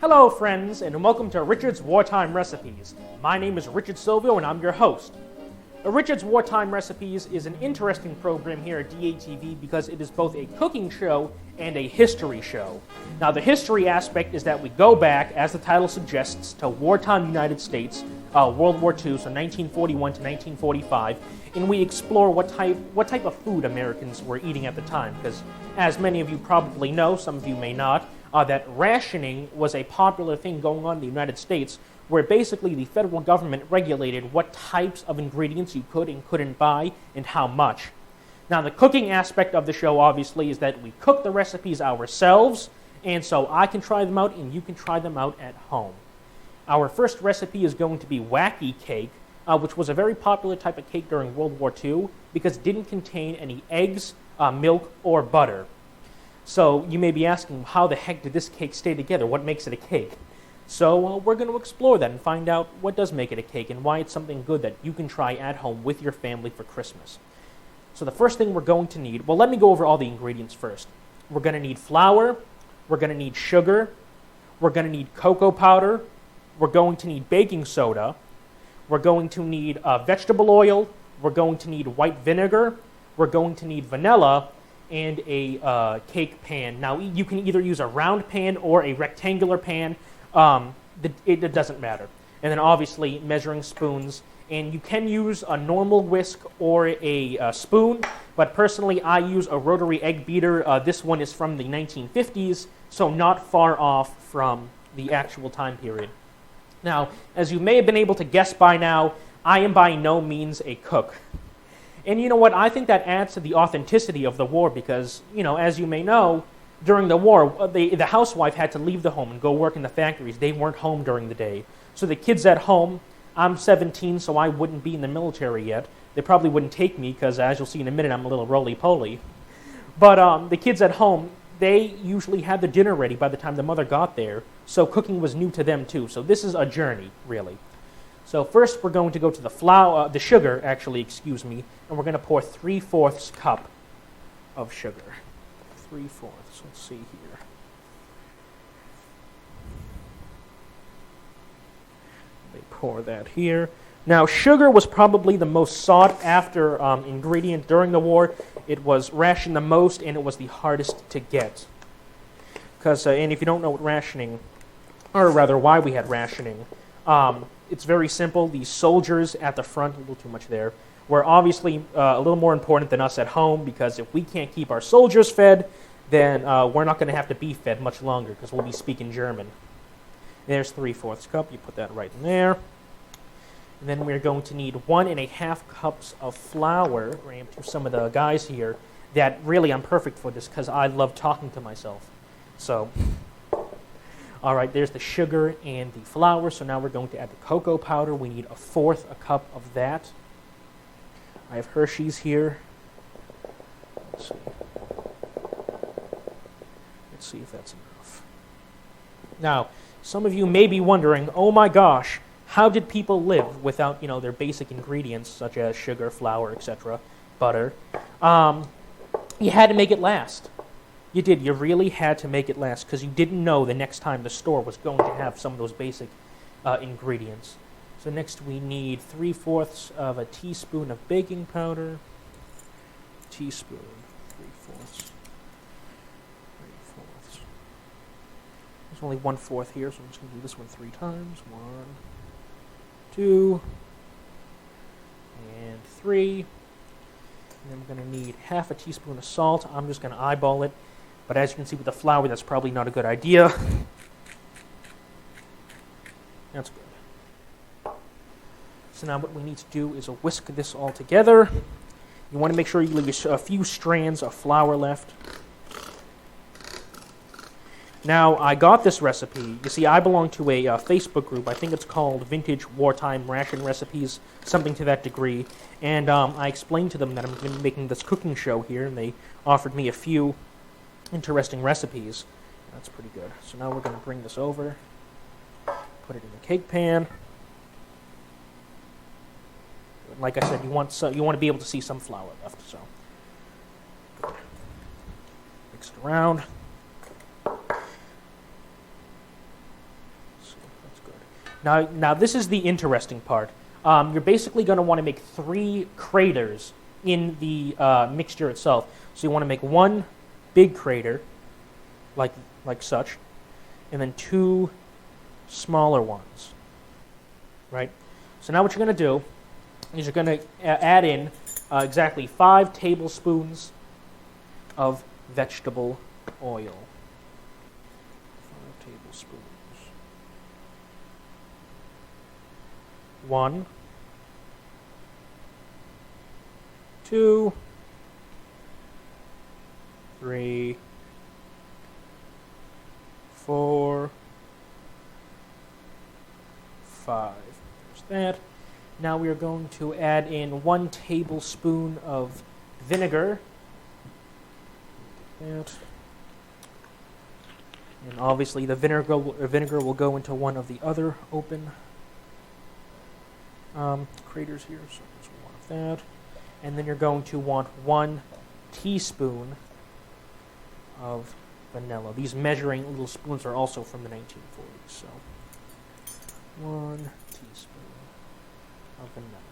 Speaker 2: Hello, friends, and welcome to Richard's Wartime Recipes. My name is Richard Silvio, and I'm your host. Richard's Wartime Recipes is an interesting program here at DATV because it is both a cooking show and a history show. Now, the history aspect is that we go back, as the title suggests, to wartime United States, World War II, so 1941 to 1945, and we explore what type of food Americans were eating at the time, because as many of you probably know, some of you may not, that rationing was a popular thing going on in the United States, where basically the federal government regulated what types of ingredients you could and couldn't buy and how much. Now, the cooking aspect of the show, obviously, is that we cook the recipes ourselves, and so I can try them out and you can try them out at home. Our first recipe is going to be wacky cake, which was a very popular type of cake during World War II because it didn't contain any eggs, milk, or butter. So you may be asking, how the heck did this cake stay together? What makes it a cake? So we're going to explore that and find out what does make it a cake and why it's something good that you can try at home with your family for Christmas. So the first thing we're going to need, well, let me go over all the ingredients first. We're going to need flour, we're going to need sugar, we're going to need cocoa powder, we're going to need baking soda, we're going to need vegetable oil, we're going to need white vinegar, we're going to need vanilla, and a cake pan. Now, you can either use a round pan or a rectangular pan. It doesn't matter. And then obviously measuring spoons. And you can use a normal whisk or a spoon, but personally I use a rotary egg beater. This one is from the 1950s, so not far off from the actual time period. Now, as you may have been able to guess by now, I am by no means a cook. And you know what? I think that adds to the authenticity of the war because, as you may know, during the war, the housewife had to leave the home and go work in the factories. They weren't home during the day. So the kids at home, I'm 17, so I wouldn't be in the military yet. They probably wouldn't take me because, as you'll see in a minute, I'm a little roly-poly. But the kids at home, they usually had the dinner ready by the time the mother got there, so cooking was new to them too. So this is a journey, really. So first we're going to go to the sugar, excuse me, and we're going to pour 3/4 cup of sugar. 3/4, let's see here. They pour that here. Now, sugar was probably the most sought after ingredient during the war. It was rationed the most, and it was the hardest to get. Because, and if you don't know what rationing, or rather why we had rationing, it's very simple. The soldiers at the front, a little too much there, were obviously a little more important than us at home, because if we can't keep our soldiers fed, then we're not going to have to be fed much longer, because we'll be speaking German. There's 3/4 cup. You put that right in there. And then we're going to need 1.5 cups of flour. We're going to some of the guys here that really I'm perfect for this because I love talking to myself. So, all right, there's the sugar and the flour. So now we're going to add the cocoa powder. We need 1/4 cup of that. I have Hershey's here. Let's see if that's enough. Now, some of you may be wondering, oh my gosh, how did people live without, their basic ingredients such as sugar, flour, etc., butter? You had to make it last. You did. You really had to make it last because you didn't know the next time the store was going to have some of those basic ingredients. So next we need 3/4 of a teaspoon of baking powder. Teaspoon, 3/4. There's only 1/4 here, so I'm just going to do this one 3 times. 1, 2, and 3. And then we're going to need 1/2 teaspoon of salt. I'm just going to eyeball it. But as you can see with the flour, that's probably not a good idea. That's good. So now what we need to do is whisk this all together. You want to make sure you leave a few strands of flour left. Now, I got this recipe. You see, I belong to a Facebook group. I think it's called Vintage Wartime Ration Recipes, something to that degree. And I explained to them that I'm going to be making this cooking show here, and they offered me a few interesting recipes. That's pretty good. So now we're going to bring this over, put it in the cake pan. Like I said, you want to be able to see some flour left. So mix it around. Now this is the interesting part. You're basically going to want to make 3 craters in the mixture itself. So you want to make 1 big crater, like such, and then 2 smaller ones. Right? So now what you're going to do is you're going to add in exactly 5 tablespoons of vegetable oil. 5 tablespoons. 1, 2, 3, 4, 5. There's that. Now we are going to add in 1 tablespoon of vinegar. That. And obviously the vinegar will go into one of the other open craters here, so there's 1 of that. And then you're going to want 1 teaspoon of vanilla. These measuring little spoons are also from the 1940s, so 1 teaspoon of vanilla.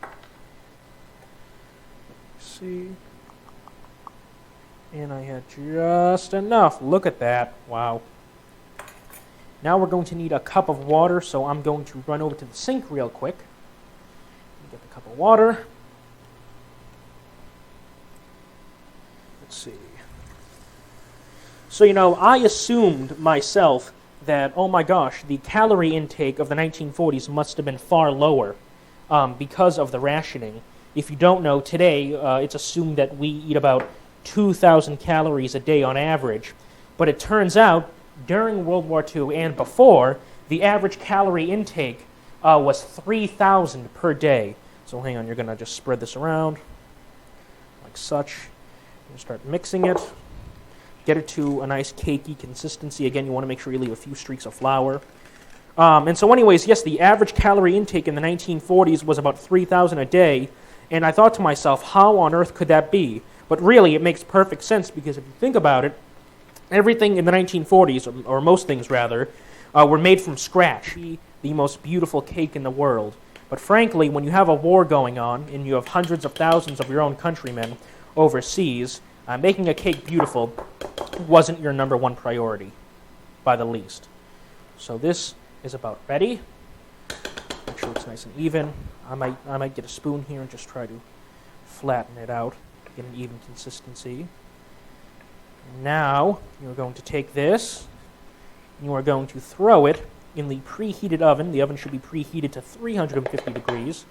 Speaker 2: Let me see. And I had just enough. Look at that. Wow. Now we're going to need a cup of water, so I'm going to run over to the sink real quick. Get the cup of water. Let's see. So, I assumed myself that, oh my gosh, the calorie intake of the 1940s must have been far lower because of the rationing. If you don't know, today it's assumed that we eat about 2,000 calories a day on average. But it turns out, during World War II and before, the average calorie intake was 3,000 per day. So hang on, you're going to just spread this around like such. You start mixing it. Get it to a nice cakey consistency. Again, you want to make sure you leave a few streaks of flour. And so anyways, yes, the average calorie intake in the 1940s was about 3,000 a day. And I thought to myself, how on earth could that be? But really, it makes perfect sense because if you think about it, everything in the 1940s, or most things rather, were made from scratch. The most beautiful cake in the world. But frankly, when you have a war going on and you have hundreds of thousands of your own countrymen overseas, making a cake beautiful wasn't your number one priority, by the least. So this is about ready. Make sure it's nice and even. I might get a spoon here and just try to flatten it out, get an even consistency. Now you're going to take this, and you are going to throw it in the preheated oven. The oven should be preheated to 350 degrees.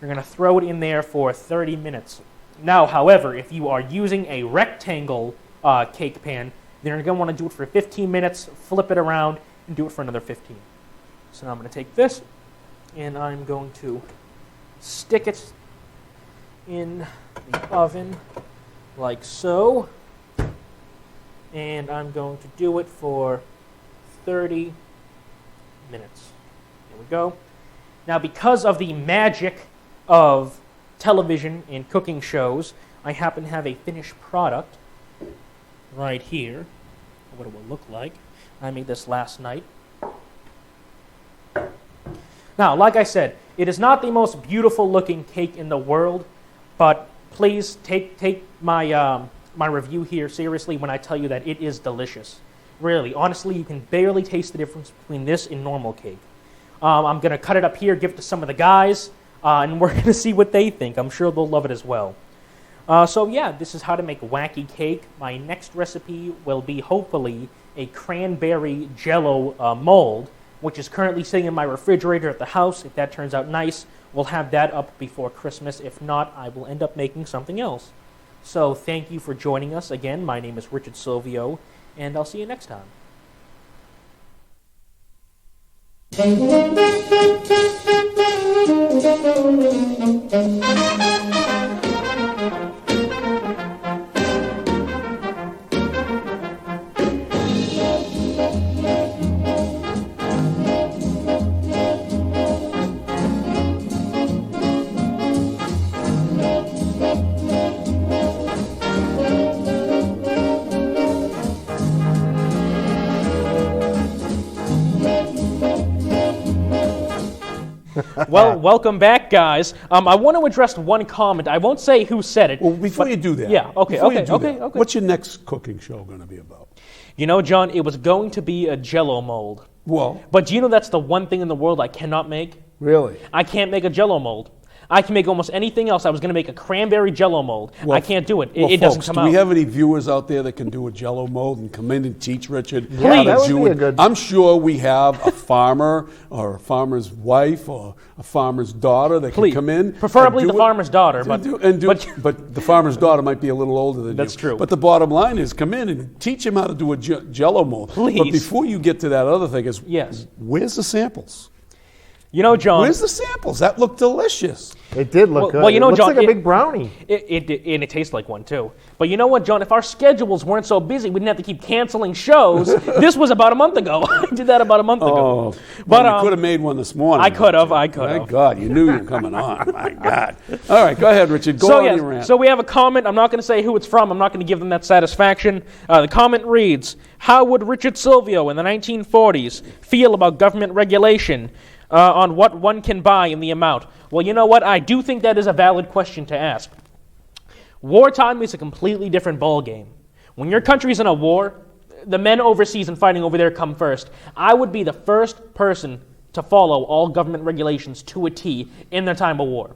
Speaker 2: You're going to throw it in there for 30 minutes. Now, however, if you are using a rectangle cake pan, then you're going to want to do it for 15 minutes, flip it around, and do it for another 15. So now I'm going to take this, and I'm going to stick it in the oven like so. And I'm going to do it for 30 minutes. There we go. Now, because of the magic of television and cooking shows, I happen to have a finished product right here. What it will look like. I made this last night. Now, like I said, it is not the most beautiful looking cake in the world, but please take my my review here seriously when I tell you that it is delicious. Really, honestly, you can barely taste the difference between this and normal cake. I'm going to cut it up here, give it to some of the guys, and we're going to see what they think. I'm sure they'll love it as well. So yeah, this is how to make wacky cake. My next recipe will be, hopefully, a cranberry jello mold, which is currently sitting in my refrigerator at the house. If that turns out nice, we'll have that up before Christmas. If not, I will end up making something else. So thank you for joining us. Again, my name is Richard Silvio, and I'll see you next time. Well, welcome back, guys. I want to address one comment. I won't say who said it.
Speaker 11: Well, before you do that.
Speaker 2: Yeah, okay.
Speaker 11: What's your next cooking show going to be about?
Speaker 2: You know, John, it was going to be a Jell-O mold.
Speaker 11: Well.
Speaker 2: But do you know that's the one thing in the world I cannot make?
Speaker 1: Really?
Speaker 2: I can't make a Jell-O mold. I can make almost anything else. I was going to make a cranberry Jell-O mold.
Speaker 11: Well,
Speaker 2: I can't do it.
Speaker 11: Well,
Speaker 2: it doesn't come out.
Speaker 11: Do we have any viewers out there that can do a Jell-O mold and come in and teach Richard?
Speaker 1: Yeah, that would be a good.
Speaker 11: I'm sure we have a farmer or a farmer's wife or a farmer's daughter that can come in.
Speaker 2: Preferably the farmer's daughter, but
Speaker 11: the farmer's daughter might be a little older than you.
Speaker 2: That's true.
Speaker 11: But the bottom line is, come in and teach him how to do a Jell-O mold.
Speaker 2: Please.
Speaker 11: But before you get to that other thing,
Speaker 2: yes,
Speaker 11: where's the samples?
Speaker 2: You know, John.
Speaker 11: Where's the samples? That looked delicious.
Speaker 1: It did look good.
Speaker 2: Well, you know,
Speaker 1: it looks
Speaker 2: John,
Speaker 1: like a big brownie.
Speaker 2: And it tastes like one, too. But you know what, John? If our schedules weren't so busy, we didn't have to keep canceling shows. This was about a month ago. I did that about a month ago.
Speaker 11: Oh, but you could have made one this morning.
Speaker 2: I could have.
Speaker 11: My God, you knew you were coming on. My God. All right, go ahead, Richard. Go on your rant.
Speaker 2: So we have a comment. I'm not going to say who it's from. I'm not going to give them that satisfaction. The comment reads, how would Richard Silvio in the 1940s feel about government regulation on what one can buy and the amount? Well, you know what? I do think that is a valid question to ask. Wartime is a completely different ballgame. When your country's in a war, the men overseas and fighting over there come first. I would be the first person to follow all government regulations to a T in the time of war.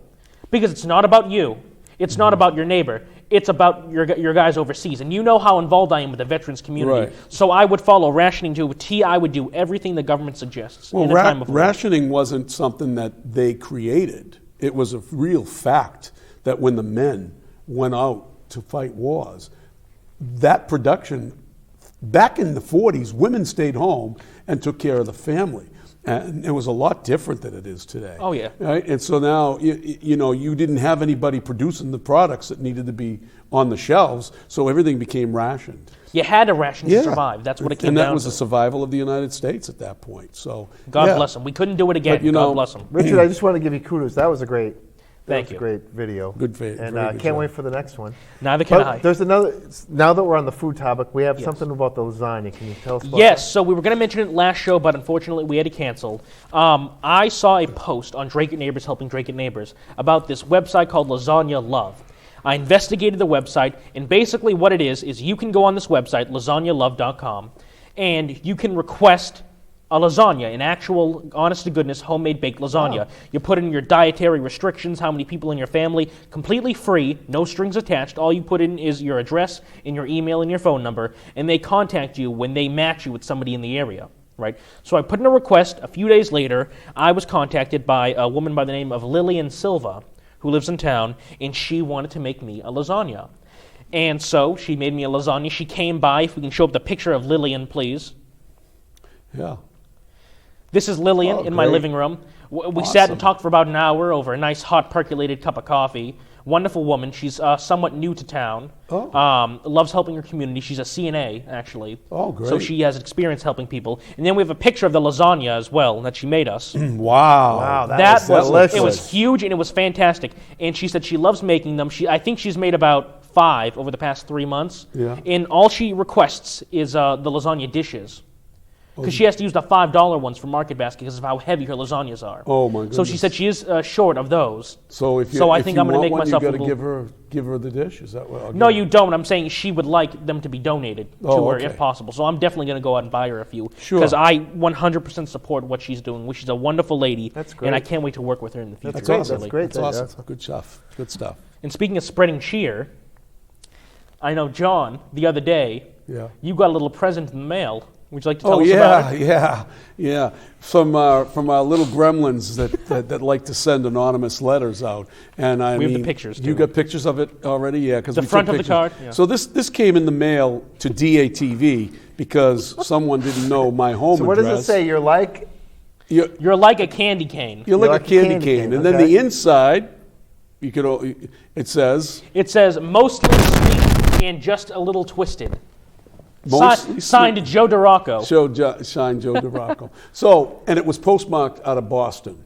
Speaker 2: Because it's not about you. It's not about your neighbor. It's about your guys overseas. And you know how involved I am with the veterans community.
Speaker 11: Right.
Speaker 2: So I would follow rationing to a T. I would do everything the government suggests in the time of war.
Speaker 11: Rationing wasn't something that they created. It was a real fact that when the men went out to fight wars, that production, back in the 40s, women stayed home and took care of the family. And it was a lot different than it is today.
Speaker 2: Oh, yeah.
Speaker 11: Right? And so now, you didn't have anybody producing the products that needed to be on the shelves, so everything became rationed.
Speaker 2: You had to ration to survive. That's what it came down to.
Speaker 11: And that was the survival of the United States at that point. So
Speaker 2: God bless them. We couldn't do it again.
Speaker 11: But,
Speaker 2: God bless them.
Speaker 1: Richard, I just want to give you kudos. That was a great.
Speaker 2: Thank you.
Speaker 1: Great video.
Speaker 11: Good video.
Speaker 1: And can't wait for the next one.
Speaker 2: Neither can I.
Speaker 1: There's another. Now that we're on the food topic, we have something about the lasagna. Can you tell us about
Speaker 2: Yes, so we were going to mention it last show, but unfortunately we had to cancel. I saw a post on Dracut Neighbors Helping Dracut Neighbors about this website called Lasagna Love. I investigated the website, and basically what it is you can go on this website, lasagnalove.com, and you can request a lasagna, an actual, honest-to-goodness, homemade baked lasagna.
Speaker 1: Oh.
Speaker 2: You put in your dietary restrictions, how many people in your family, completely free, no strings attached. All you put in is your address and your email and your phone number, and they contact you when they match you with somebody in the area. Right? So I put in a request. A few days later, I was contacted by a woman by the name of Lillian Silva, who lives in town, and she wanted to make me a lasagna. And so she made me a lasagna. She came by. If we can show up the picture of Lillian, please.
Speaker 11: Yeah.
Speaker 2: This is Lillian in my living room. We sat and talked for about an hour over a nice hot percolated cup of coffee. Wonderful woman. She's somewhat new to town. Loves helping her community. She's a CNA, actually.
Speaker 11: Oh, great.
Speaker 2: So she has experience helping people. And then we have a picture of the lasagna as well that she made us.
Speaker 11: Wow.
Speaker 2: That was
Speaker 1: delicious.
Speaker 2: It was huge and it was fantastic. And she said she loves making them. I think she's made about 5 over the past 3 months.
Speaker 11: Yeah.
Speaker 2: And all she requests is the lasagna dishes. Because she has to use the $5 ones from Market Basket because of how heavy her lasagnas are.
Speaker 11: Oh my goodness!
Speaker 2: So she said she is short of those.
Speaker 11: So if
Speaker 2: I think I'm going to make myself.
Speaker 11: You got to give her the dish. Is that what?
Speaker 2: No, you don't. I'm saying she would like them to be donated to her if possible. So I'm definitely going to go out and buy her a few.
Speaker 11: Sure.
Speaker 2: Because I 100% support what she's doing. She's a wonderful lady.
Speaker 1: That's great.
Speaker 2: And I can't wait to work with her in the future.
Speaker 1: That's great.
Speaker 11: Awesome.
Speaker 1: That's great.
Speaker 11: That's awesome. Good stuff. Good stuff.
Speaker 2: And speaking of spreading cheer, I know John the other day.
Speaker 11: Yeah.
Speaker 2: You got a little present in the mail. Would you like to tell us about it?
Speaker 11: Yeah. From our little gremlins that like to send anonymous letters out, and
Speaker 2: we have the pictures.
Speaker 11: You got pictures of it already? Yeah, because
Speaker 2: the front of the card. Yeah.
Speaker 11: So this came in the mail to DATV because someone didn't know my home address.
Speaker 1: So what does it say? You're like
Speaker 2: a candy cane.
Speaker 11: You're like a candy cane, and then the inside, it says
Speaker 2: mostly sweet and just a little twisted. Signed Joe DeRocco.
Speaker 11: Signed Joe DeRocco. So, and it was postmarked out of Boston.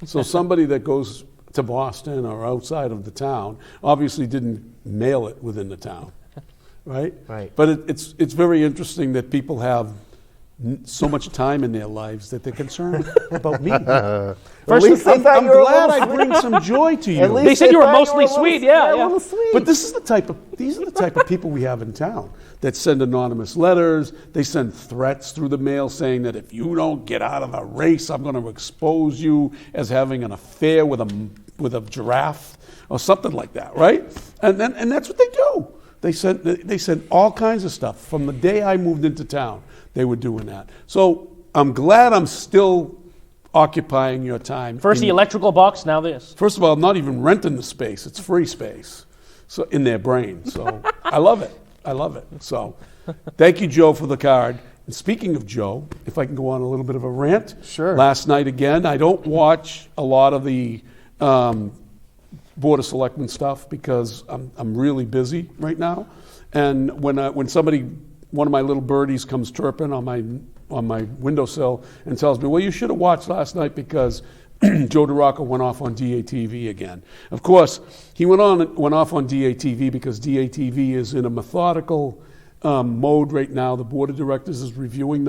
Speaker 11: So somebody that goes to Boston or outside of the town obviously didn't mail it within the town, right?
Speaker 1: Right.
Speaker 11: But it's very interesting that people have so much time in their lives that they're concerned about me.
Speaker 1: I'm glad
Speaker 11: I bring some joy to you.
Speaker 2: They said you were mostly sweet, yeah.
Speaker 1: A little sweet.
Speaker 11: But these are the type of people we have in town that send anonymous letters. They send threats through the mail saying that if you don't get out of the race, I'm going to expose you as having an affair with a giraffe or something like that, right? And that's what they do. They sent all kinds of stuff. From the day I moved into town, they were doing that. So I'm glad I'm still occupying your time.
Speaker 2: First the electrical box, now this.
Speaker 11: First of all, I'm not even renting the space. It's free space so in their brain. So I love it. So thank you, Joe, for the card. And speaking of Joe, if I can go on a little bit of a rant.
Speaker 1: Sure.
Speaker 11: Last night again, I don't watch a lot of the Board of Selectmen stuff because I'm really busy right now. And when one of my little birdies comes chirping on my windowsill and tells me, well, you should have watched last night because Joe DeRocco went off on DATV again. Of course, he went off on DATV because DATV is in a methodical mode right now. The board of directors is reviewing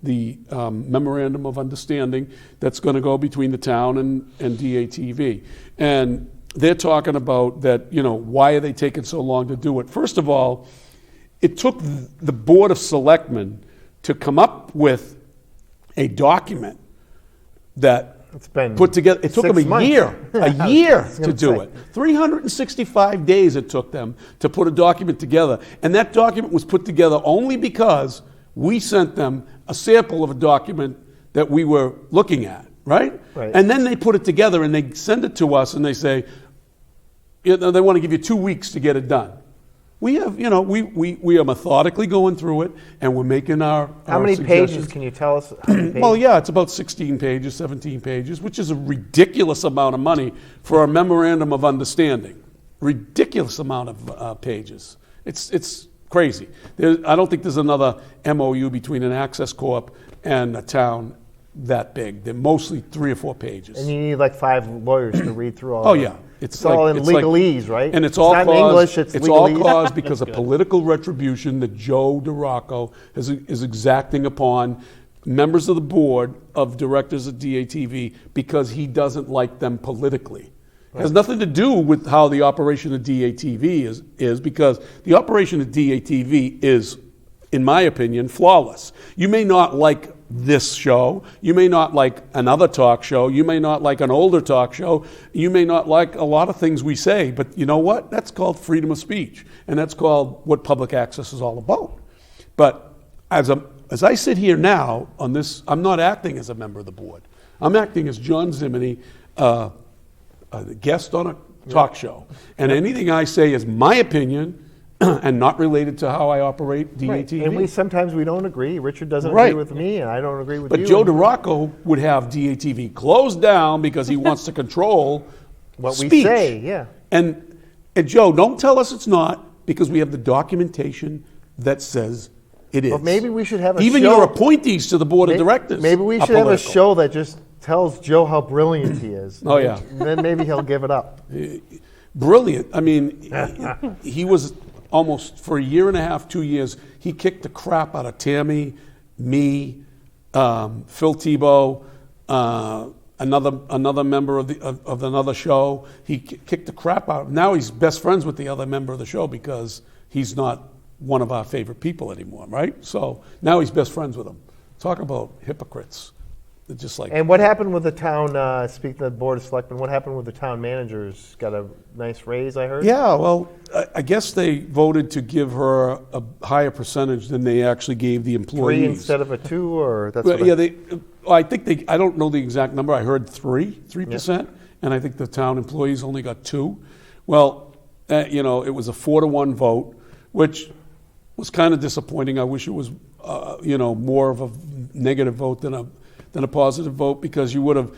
Speaker 11: the memorandum of understanding that's going to go between the town and DATV. And they're talking about that, why are they taking so long to do it? First of all, it took the Board of Selectmen to come up with a document that
Speaker 1: it's been
Speaker 11: put together. It took them a year to do it. 365 days it took them to put a document together. And that document was put together only because we sent them a sample of a document that we were looking at, right? And then they put it together and they send it to us and they say, they want to give you 2 weeks to get it done. We have, we are methodically going through it, and we're making our
Speaker 1: How many
Speaker 11: suggestions.
Speaker 1: pages can you tell us? How many pages?
Speaker 11: Well, yeah, it's about 16 pages, 17 pages, which is a ridiculous amount of money for a memorandum of understanding. Ridiculous amount of pages. It's crazy. I don't think there's another MOU between an access corp and a town that big. They're mostly 3 or 4 pages.
Speaker 1: And you need like 5 lawyers to read through all
Speaker 11: Oh,
Speaker 1: of it.
Speaker 11: yeah.
Speaker 1: It's all in legalese, right?
Speaker 11: And it's all
Speaker 1: not
Speaker 11: caused,
Speaker 1: in English, it's
Speaker 11: all
Speaker 1: legalese.
Speaker 11: caused because of political retribution that Joe DeRocco is exacting upon members of the board of directors of DATV because he doesn't like them politically. It has nothing to do with how the operation of DATV is because the operation of DATV is, in my opinion, flawless. You may not like this show, you may not like another talk show, you may not like an older talk show, you may not like a lot of things we say, but you know what? That's called freedom of speech, and that's called what public access is all about. But as I sit here now on this, I'm not acting as a member of the board. I'm acting as John Zimini, a guest on a talk show. And anything I say is my opinion and not related to how I operate DATV.
Speaker 1: Right. And sometimes we don't agree. Richard doesn't agree with me, and I don't agree with you.
Speaker 11: But Joe DeRocco would have DATV closed down because he wants to control
Speaker 1: what
Speaker 11: speech.
Speaker 1: we say, yeah.
Speaker 11: And Joe, don't tell us it's not, because we have the documentation that says it is.
Speaker 1: But maybe we should have a
Speaker 11: Even
Speaker 1: show.
Speaker 11: your appointees to the board of directors.
Speaker 1: Maybe we
Speaker 11: are
Speaker 1: should have a
Speaker 11: political.
Speaker 1: show that just tells Joe how brilliant he is.
Speaker 11: Oh, yeah.
Speaker 1: Then maybe he'll give it up.
Speaker 11: Brilliant. I mean, he was almost for a year and a half, 2 years, he kicked the crap out of Tammy, me, Phil Thibault, another member of another show. He kicked the crap out. Now he's best friends with the other member of the show because he's not one of our favorite people anymore, right? So now he's best friends with him. Talk about hypocrites. They're just like.
Speaker 1: And what happened with the town, speaking of the Board of Selectmen, what happened with the town managers? Got a nice raise, I heard?
Speaker 11: Yeah, well, I guess they voted to give her a higher percentage than they actually gave the employees.
Speaker 1: 3 instead of a 2, or that's
Speaker 11: Well,
Speaker 1: what
Speaker 11: yeah, I think I don't know the exact number. I heard 3%, and I think the town employees only got 2. Well, it was a 4-to-1 vote, which was kind of disappointing. I wish it was, more of a negative vote than a positive vote, because you would have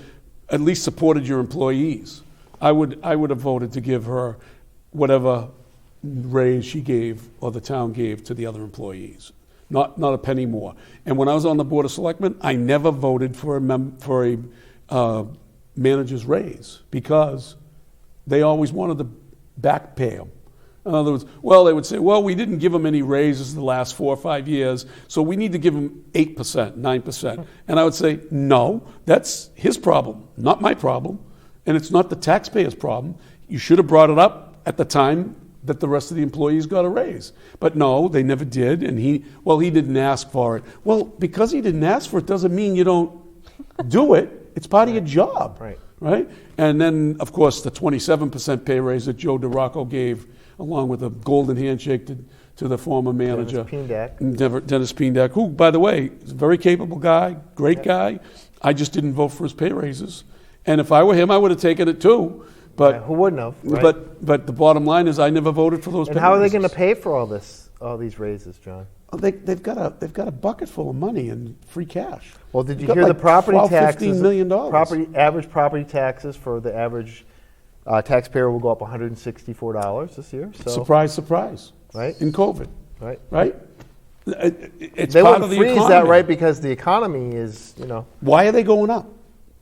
Speaker 11: at least supported your employees. I would have voted to give her whatever raise she gave or the town gave to the other employees, not a penny more. And when I was on the Board of Selectmen, I never voted for a manager's raise because they always wanted to back pay them. In other words, they would say, we didn't give them any raises the last 4 or 5 years, so we need to give them 8%, 9%. And I would say, no, that's his problem, not my problem. And it's not the taxpayer's problem. You should have brought it up at the time that the rest of the employees got a raise. But no, they never did, and he didn't ask for it. Well, because he didn't ask for it doesn't mean you don't do it. It's part of your job, right? And then, of course, the 27% pay raise that Joe DeRocco gave, along with a golden handshake to the former manager, Dennis Piendak, who, by the way, is a very capable guy, great guy. I just didn't vote for his pay raises. And if I were him, I would have taken it too. But
Speaker 1: who wouldn't have? Right?
Speaker 11: But the bottom line is I never voted for those pay raises.
Speaker 1: And how are they going to pay for all these raises, John?
Speaker 11: They've got a bucket full of money in free cash.
Speaker 1: Well, did you hear the property taxes?
Speaker 11: $15 million.
Speaker 1: Average property taxes for the average taxpayer will go up $164 this year. So.
Speaker 11: Surprise, surprise.
Speaker 1: Right.
Speaker 11: In COVID.
Speaker 1: Right.
Speaker 11: It's
Speaker 1: they
Speaker 11: part
Speaker 1: wouldn't
Speaker 11: of the
Speaker 1: freeze
Speaker 11: economy.
Speaker 1: that, right? Because the economy is,
Speaker 11: Why are they going up?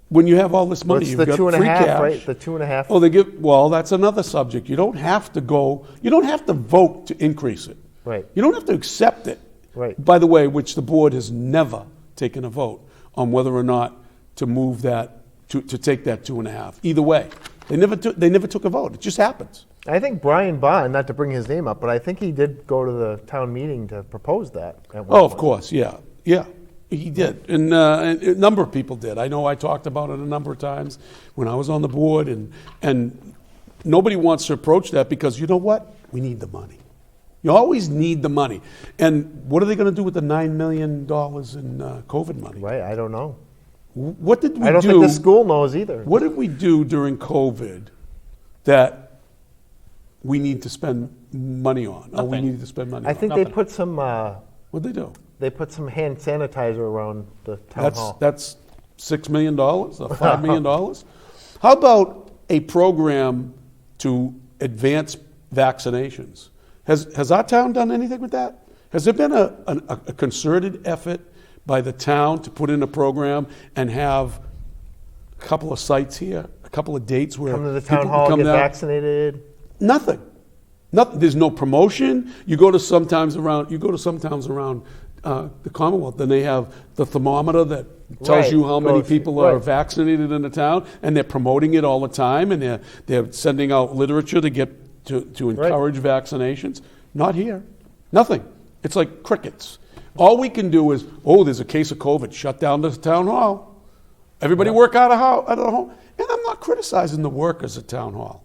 Speaker 11: When you have all this money,
Speaker 1: it's
Speaker 11: you've
Speaker 1: the
Speaker 11: got
Speaker 1: 2.5,
Speaker 11: free cash.
Speaker 1: right? The 2.5.
Speaker 11: Well, that's another subject. You don't have to vote to increase it.
Speaker 1: Right.
Speaker 11: You don't have to accept it.
Speaker 1: Right.
Speaker 11: By the way, which the board has never taken a vote on whether or not to move that, to take that 2.5. Either way. They never took a vote. It just happens.
Speaker 1: I think Brian Bond, not to bring his name up, but I think he did go to the town meeting to propose that. At one
Speaker 11: Of
Speaker 1: point.
Speaker 11: course, yeah. He did, and a number of people did. I know I talked about it a number of times when I was on the board, and nobody wants to approach that because you know what? We need the money. You always need the money. And what are they going to do with the $9 million in COVID money?
Speaker 1: Right, I don't know.
Speaker 11: What did we do?
Speaker 1: I don't think the school knows either.
Speaker 11: What did we do during COVID that we need to spend money on, or we
Speaker 2: Nothing.
Speaker 11: needed to spend money
Speaker 1: I
Speaker 11: on.
Speaker 1: think they put some.
Speaker 11: What'd they do?
Speaker 1: They put some hand sanitizer around the town hall.
Speaker 11: That's $6 million or $5 million. How about a program to advance vaccinations? Has our town done anything with that? Has there been a concerted effort by the town to put in a program and have a couple of sites here, a couple of dates where
Speaker 1: Come to the
Speaker 11: people
Speaker 1: town
Speaker 11: can
Speaker 1: hall,
Speaker 11: come
Speaker 1: get
Speaker 11: down?
Speaker 1: vaccinated.
Speaker 11: Nothing. Nothing. There's no promotion. You go to some towns around the Commonwealth, then they have the thermometer that tells
Speaker 1: Right.
Speaker 11: you how many
Speaker 1: Goes-
Speaker 11: people are
Speaker 1: right.
Speaker 11: vaccinated in the town, and they're promoting it all the time, and they're sending out literature to get to encourage vaccinations. Not here. Nothing. It's like crickets. All we can do is, there's a case of COVID, shut down the town hall. Everybody work out of the home. And I'm not criticizing the workers at town hall.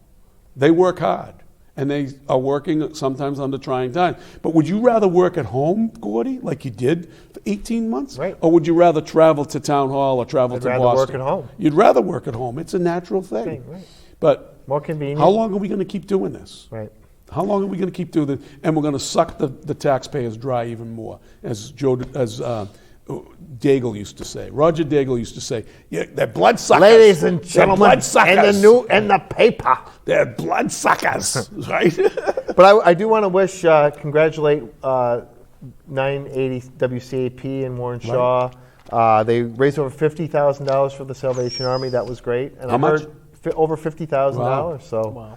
Speaker 11: They work hard, and they are working sometimes under trying times. But would you rather work at home, Gordy, like you did for 18 months?
Speaker 1: Right.
Speaker 11: Or would you rather travel to town hall or travel
Speaker 1: I'd
Speaker 11: to
Speaker 1: rather
Speaker 11: Boston?
Speaker 1: work at home.
Speaker 11: You'd rather work at home. It's a natural thing.
Speaker 1: Right.
Speaker 11: But
Speaker 1: More convenient.
Speaker 11: how long are we going to keep doing this?
Speaker 1: Right.
Speaker 11: How long are we going to keep doing this? And we're going to suck the taxpayers dry even more, as Daigle used to say. Roger Daigle used to say, "Yeah, they're blood suckers."
Speaker 1: Ladies and
Speaker 11: They're
Speaker 1: gentlemen,
Speaker 11: blood suckers.
Speaker 1: and the paper.
Speaker 11: They're blood suckers, right?
Speaker 1: But I do want to wish, congratulate 980 WCAP and Warren Shaw. They raised over $50,000 for the Salvation Army. That was great. And
Speaker 11: How
Speaker 1: I
Speaker 11: much?
Speaker 1: heard over $50,000.
Speaker 11: Wow.
Speaker 1: So,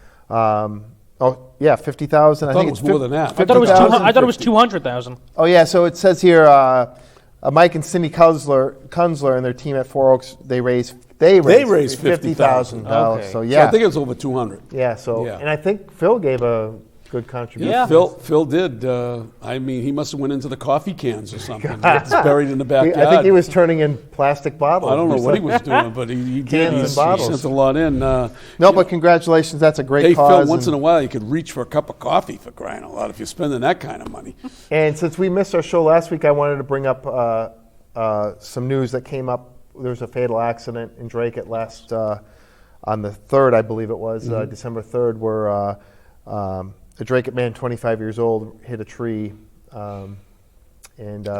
Speaker 1: yeah, 50,000.
Speaker 11: I thought it was more than that.
Speaker 2: I thought it was 200,000.
Speaker 1: Oh yeah, so it says here, Mike and Cindy Kunzler and their team at Four Oaks, they raised $50,000.
Speaker 11: Okay.
Speaker 1: So yeah,
Speaker 11: I think it was over 200.
Speaker 1: Yeah. So and I think Phil gave a good contribution.
Speaker 11: Yeah, Phil did. I mean, he must have went into the coffee cans or something. It's buried in the backyard.
Speaker 1: I think he was turning in plastic bottles.
Speaker 11: I don't know what he was doing, but he did. He sent a lot in.
Speaker 1: But congratulations. That's a great
Speaker 11: hey,
Speaker 1: cause.
Speaker 11: Phil, once in a while you could reach for a cup of coffee, for crying out loud, if you're spending that kind of money.
Speaker 1: And since we missed our show last week, I wanted to bring up some news that came up. There was a fatal accident in Dracut last on the 3rd, I believe it was, December 3rd, where a Dracut man, 25 years old, hit a tree, and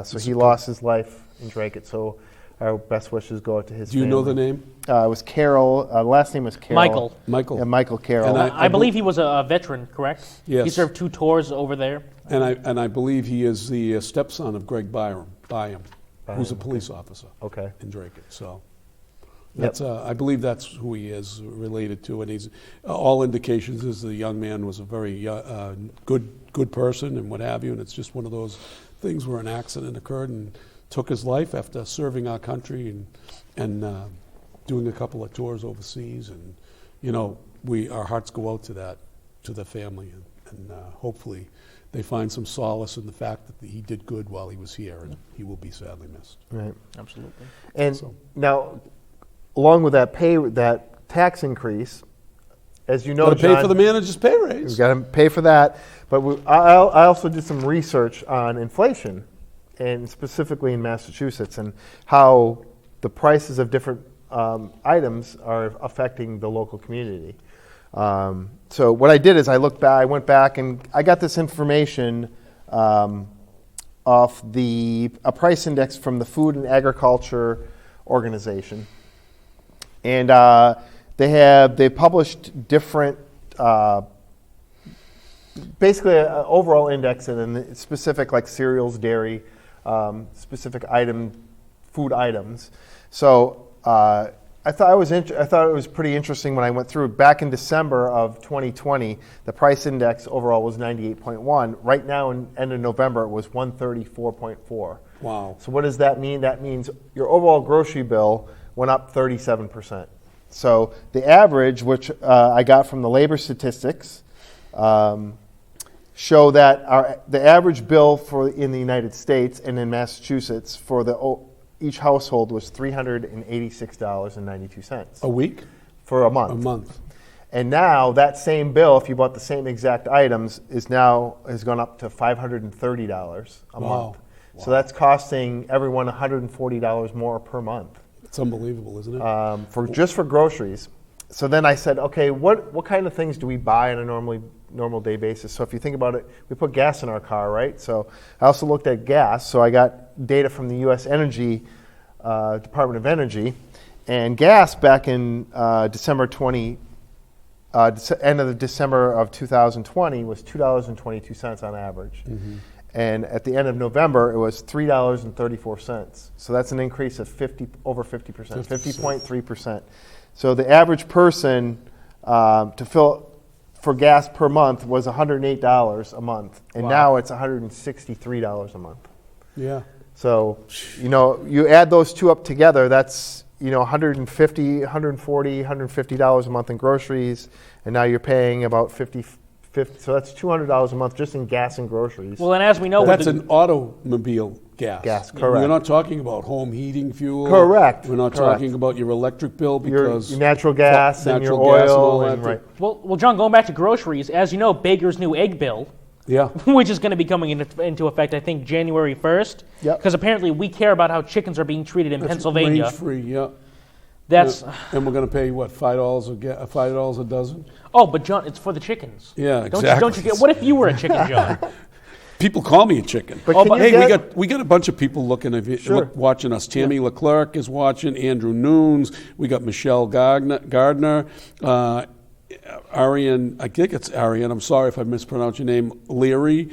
Speaker 1: so he lost his life in Dracut. So our best wishes go out to his family.
Speaker 11: Do you know the name?
Speaker 1: It was Carroll. Last name was Carroll.
Speaker 2: Michael.
Speaker 1: Yeah, Michael Carroll.
Speaker 2: And I believe he was a veteran, correct?
Speaker 11: Yes.
Speaker 2: He served 2 tours over there.
Speaker 11: And I believe he is the stepson of Greg Byam, who's a police officer in Dracut. So that's I believe that's who he is related to, and he's all indications is the young man was a very good person and what have you, and it's just one of those things where an accident occurred and took his life after serving our country and doing a couple of tours overseas, and our hearts go out to the family, and hopefully they find some solace in the fact that he did good while he was here, and he will be sadly missed.
Speaker 1: Right.
Speaker 2: Absolutely.
Speaker 1: And now, along with that tax increase, as you know,
Speaker 11: got to pay
Speaker 1: John,
Speaker 11: for the manager's pay raise.
Speaker 1: We've got to pay for that. But I also did some research on inflation, and specifically in Massachusetts, and how the prices of different items are affecting the local community. So what I did is I went back and I got this information off a price index from the Food and Agriculture Organization, and they published different, basically an overall index and then specific like cereals, dairy, specific food items. So I thought it was pretty interesting when I went through. Back in December of 2020, the price index overall was 98.1. Right now, in end of November, it was 134.4.
Speaker 11: Wow.
Speaker 1: So what does that mean? That means your overall grocery bill went up 37%. So the average, which I got from the labor statistics, show that the average bill in the United States and in Massachusetts for each household was $386.92.
Speaker 11: A week?
Speaker 1: For a month.
Speaker 11: A month.
Speaker 1: And now that same bill, if you bought the same exact items, has gone up to $530 a month. So that's costing everyone $140 more per month.
Speaker 11: It's unbelievable, isn't it?
Speaker 1: Just for groceries. So then I said, okay, what kind of things do we buy on a normal day basis. So if you think about it, we put gas in our car, right? So I also looked at gas. So I got data from the U.S. Energy Department of Energy, and gas back in end of December of 2020 was $2.22 on average.
Speaker 11: Mm-hmm.
Speaker 1: And at the end of November, it was $3.34. So that's an increase of over 50%, 50.3%. So the average person to fill for gas per month was $108 a month, and now it's $163 a month.
Speaker 11: Yeah.
Speaker 1: So, you add those two up together, that's, $150, $140, $150 a month in groceries, and now you're paying about $50, so that's $200 a month just in gas and groceries.
Speaker 2: Well, and as we know,
Speaker 11: that's an automobile gas.
Speaker 1: Gas, correct.
Speaker 11: We're not talking about home heating fuel.
Speaker 1: Correct.
Speaker 11: We're not talking about your electric bill because
Speaker 1: your natural gas and your oil.
Speaker 11: Gas and all that.
Speaker 1: Right.
Speaker 2: Well, John, going back to groceries, as you know, Baker's new egg bill, which is going to be coming into effect, I think, January 1st.
Speaker 1: Yep.
Speaker 2: Because apparently we care about how chickens are being treated in Pennsylvania.
Speaker 11: Range-free, yeah.
Speaker 2: That's
Speaker 11: and we're going to pay what, $5 a dozen?
Speaker 2: Oh, but John, it's for the chickens.
Speaker 11: Yeah, exactly.
Speaker 2: Don't you get? What if you were a chicken, John?
Speaker 11: People call me a chicken.
Speaker 1: But
Speaker 11: we got a bunch of people looking at watching us. Tammy Leclerc is watching. Andrew Nunes. We got Michelle Gardner. Arian, I think it's Arian. I'm sorry if I mispronounced your name. Leary.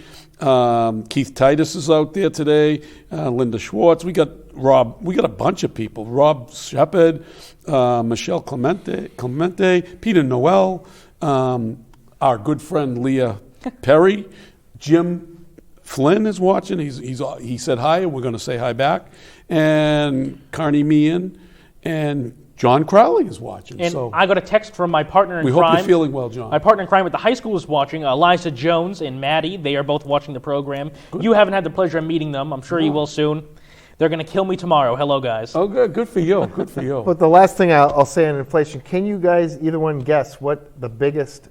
Speaker 11: Keith Titus is out there today. Linda Schwartz. We got Rob. We got a bunch of people. Rob Shepard. Michelle Clemente. Peter Noel. Our good friend Leah Perry. Jim Flynn is watching. He said hi, and we're going to say hi back. And Carney Meehan and John Crowley is watching.
Speaker 2: And
Speaker 11: so
Speaker 2: I got a text from my partner in crime.
Speaker 11: We hope you're feeling well, John.
Speaker 2: My partner in crime at the high school is watching. Eliza Jones and Maddie. They are both watching the program. Good. You haven't had the pleasure of meeting them. I'm sure you will soon. They're going to kill me tomorrow. Hello, guys.
Speaker 11: Oh, good. Good for you. Good for you.
Speaker 1: But the last thing I'll say on inflation, can you guys, either one, guess what the biggest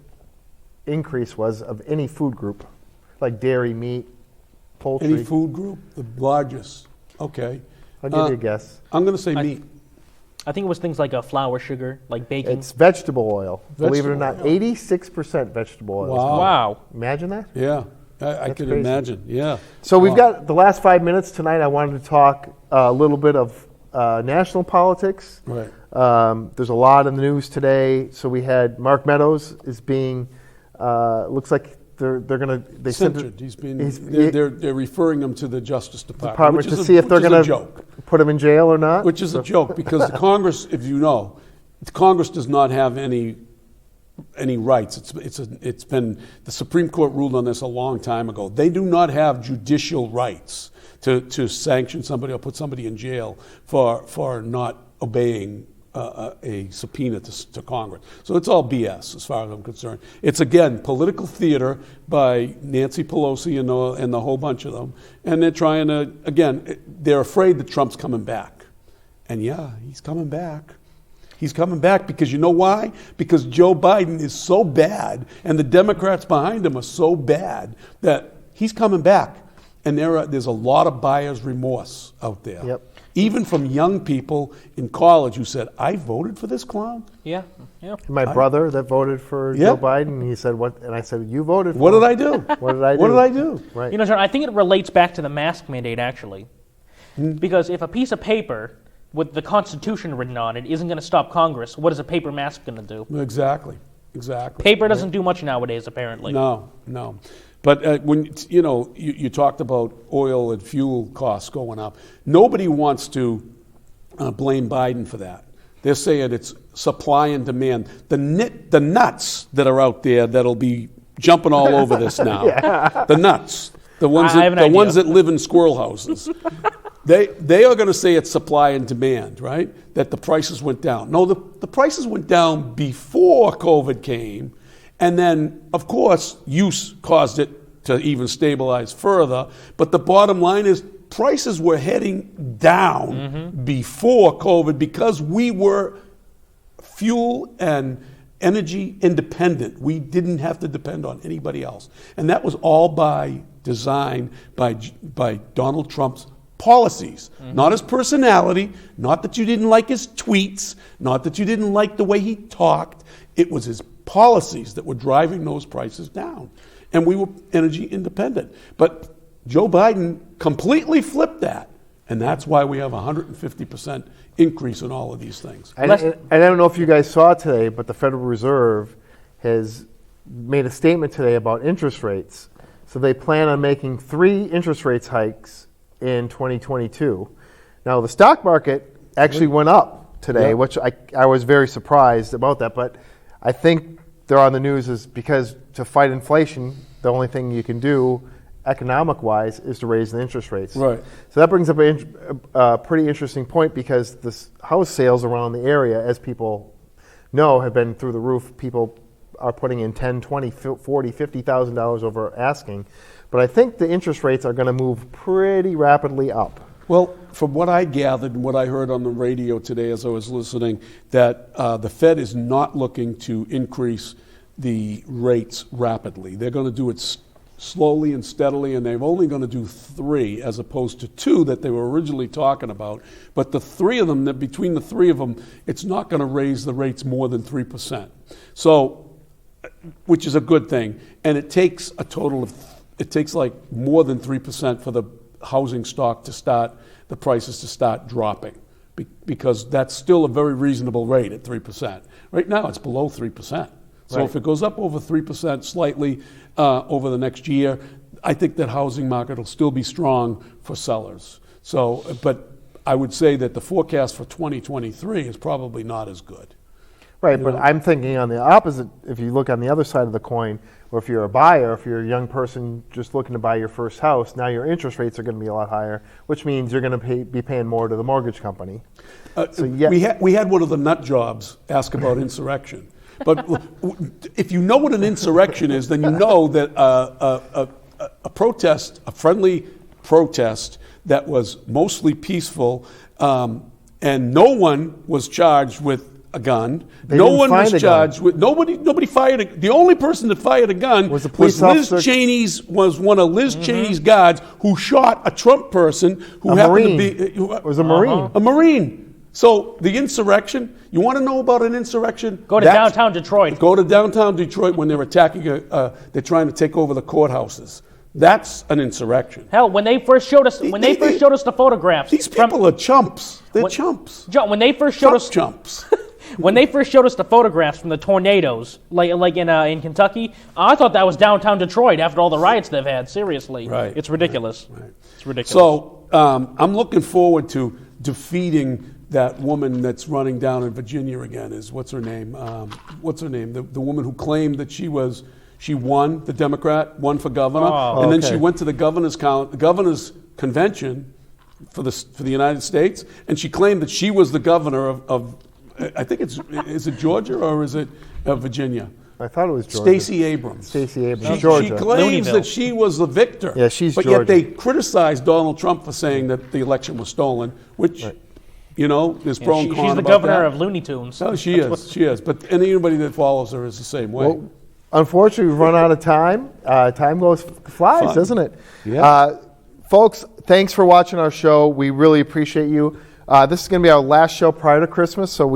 Speaker 1: increase was of any food group? Like dairy, meat, poultry.
Speaker 11: Any food group? The largest. Okay.
Speaker 1: I'll give you a guess.
Speaker 11: I'm going to say meat.
Speaker 2: I think it was things like flour, sugar, like bacon.
Speaker 1: It's vegetable oil. Believe it or not, 86% vegetable oil.
Speaker 2: Wow.
Speaker 1: Imagine that?
Speaker 11: Yeah. I can imagine. Yeah.
Speaker 1: So we've got the last 5 minutes tonight. I wanted to talk a little bit of national politics.
Speaker 11: Right.
Speaker 1: There's a lot in the news today. So we had Mark Meadows is being, looks like they're going to
Speaker 11: censured. They're referring him to the Justice Department
Speaker 1: to see if they're going to put him in jail or not.
Speaker 11: Which is a joke because the Congress, if you know, the Congress does not have any rights. It's been the Supreme Court ruled on this a long time ago. They do not have judicial rights to sanction somebody or put somebody in jail for not obeying a subpoena to Congress. So it's all BS as far as I'm concerned. It's, again, political theater by Nancy Pelosi and the whole bunch of them. And they're trying to, again, they're afraid that Trump's coming back. And yeah, he's coming back. He's coming back because you know why? Because Joe Biden is so bad and the Democrats behind him are so bad that he's coming back. And there's a lot of buyer's remorse out there.
Speaker 1: Yep.
Speaker 11: Even from young people in college who said, I voted for this clown?
Speaker 2: Yeah.
Speaker 1: My brother that voted for Joe Biden, he said, what? And I said, you voted for
Speaker 11: What
Speaker 1: him.
Speaker 11: did I do?
Speaker 1: What did I do?
Speaker 11: What did I do?
Speaker 1: Right.
Speaker 2: You know, John, I think it relates back to the mask mandate, actually. Because if a piece of paper with the Constitution written on it isn't going to stop Congress, what is a paper mask going to do?
Speaker 11: Exactly.
Speaker 2: Paper doesn't do much nowadays, apparently.
Speaker 11: No. But when you talked about oil and fuel costs going up, nobody wants to blame Biden for that. They're saying it's supply and demand. The nuts that are out there that'll be jumping all over this now. The nuts, the ones that live in squirrel houses. They are going to say it's supply and demand, right? That the prices went down. No, the prices went down before COVID came. And then, of course, use caused it to even stabilize further. But the bottom line is prices were heading down before COVID because we were fuel and energy independent. We didn't have to depend on anybody else. And that was all by design by Donald Trump's policies, not his personality, not that you didn't like his tweets, not that you didn't like the way he talked. It was his policies that were driving those prices down. And we were energy independent. But Joe Biden completely flipped that. And that's why we have a 150% increase in all of these things.
Speaker 1: And I don't know if you guys saw today, but the Federal Reserve has made a statement today about interest rates. So they plan on making 3 interest rates hikes in 2022. Now, the stock market actually went up today, which I was very surprised about that. But I think they're on the news is because to fight inflation, the only thing you can do economic-wise is to raise the interest rates.
Speaker 11: Right.
Speaker 1: So that brings up a pretty interesting point because the house sales around the area, as people know, have been through the roof. People are putting in $10,000, $20,000, $40,000, $50,000 over asking. But I think the interest rates are going to move pretty rapidly up.
Speaker 11: Well, from what I gathered and what I heard on the radio today as I was listening, that the Fed is not looking to increase the rates rapidly. They're going to do it slowly and steadily, and they're only going to do 3 as opposed to 2 that they were originally talking about. But the 3 of them, between the 3 of them, it's not going to raise the rates more than 3%. So, which is a good thing. And it takes a total of, it takes like more than 3% for the housing stock to start, the prices to start dropping. Because that's still a very reasonable rate at 3%. Right now it's below 3%. So if it goes up over 3% slightly over the next year, I think that housing market will still be strong for sellers. So, but I would say that the forecast for 2023 is probably not as good.
Speaker 1: Right, but I'm thinking on the opposite, if you look on the other side of the coin, or if you're a buyer, if you're a young person just looking to buy your first house, now your interest rates are going to be a lot higher, which means you're going to be paying more to the mortgage company.
Speaker 11: We had one of the nut jobs ask about insurrection. But if you know what an insurrection is, then you know that a protest, a friendly protest that was mostly peaceful, and no one was charged with a gun. No one was charged with nobody fired. The only person that fired a gun was Liz Cheney's one of Liz Cheney's guards who shot a Trump person who happened to be
Speaker 1: was a Marine.
Speaker 11: A Marine. So the insurrection, you want to know about an insurrection?
Speaker 2: Go to downtown Detroit.
Speaker 11: Go to downtown Detroit when they're attacking, they're trying to take over the courthouses. That's an insurrection.
Speaker 2: Hell, when they first showed us, the photographs,
Speaker 11: these people are chumps. They're chumps.
Speaker 2: John, when they first showed us
Speaker 11: chumps.
Speaker 2: When they first showed us the photographs from the tornadoes, like in Kentucky, I thought that was downtown Detroit after all the riots they've had. Seriously, it's ridiculous.
Speaker 11: Right.
Speaker 2: It's ridiculous.
Speaker 11: So I'm looking forward to defeating that woman that's running down in Virginia again. What's her name? The woman who claimed that she won, the Democrat, won for governor, then she went to the governor's convention for the United States, and she claimed that she was the governor of I think is it Georgia or is it Virginia?
Speaker 1: I thought it was Georgia.
Speaker 11: Stacey Abrams.
Speaker 1: Georgia.
Speaker 11: She claims that she was the victor.
Speaker 1: Yeah, she's
Speaker 11: But
Speaker 1: Georgia.
Speaker 11: yet they criticized Donald Trump for saying that the election was stolen, which, you know, there's pro and con
Speaker 2: she's the
Speaker 11: about
Speaker 2: governor
Speaker 11: that.
Speaker 2: of Looney Tunes.
Speaker 11: Oh, she is. But anybody that follows her is the same way.
Speaker 1: Well, unfortunately, we've run out of time. Time flies, doesn't it?
Speaker 11: Yeah.
Speaker 1: Folks, thanks for watching our show. We really appreciate you. This is going to be our last show prior to Christmas, so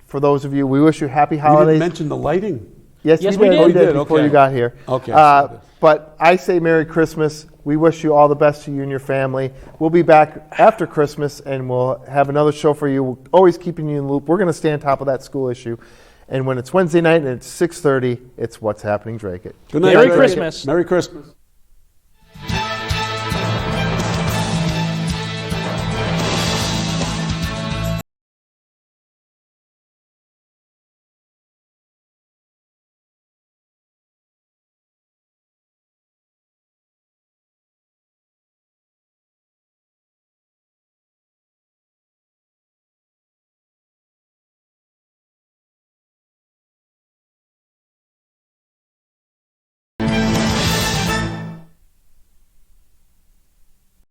Speaker 1: for those of you, we wish you happy holidays.
Speaker 11: You didn't mention the lighting.
Speaker 1: Yes, we did.
Speaker 11: Oh, you did
Speaker 1: before
Speaker 11: okay.
Speaker 1: you got here.
Speaker 11: Okay.
Speaker 1: But I say Merry Christmas. We wish you all the best to you and your family. We'll be back after Christmas, and we'll have another show for you. We're always keeping you in the loop. We're going to stay on top of that school issue. And when it's Wednesday night and it's 6:30, it's What's Happening Dracut.
Speaker 11: Good night.
Speaker 2: Merry Christmas.
Speaker 11: Merry Christmas.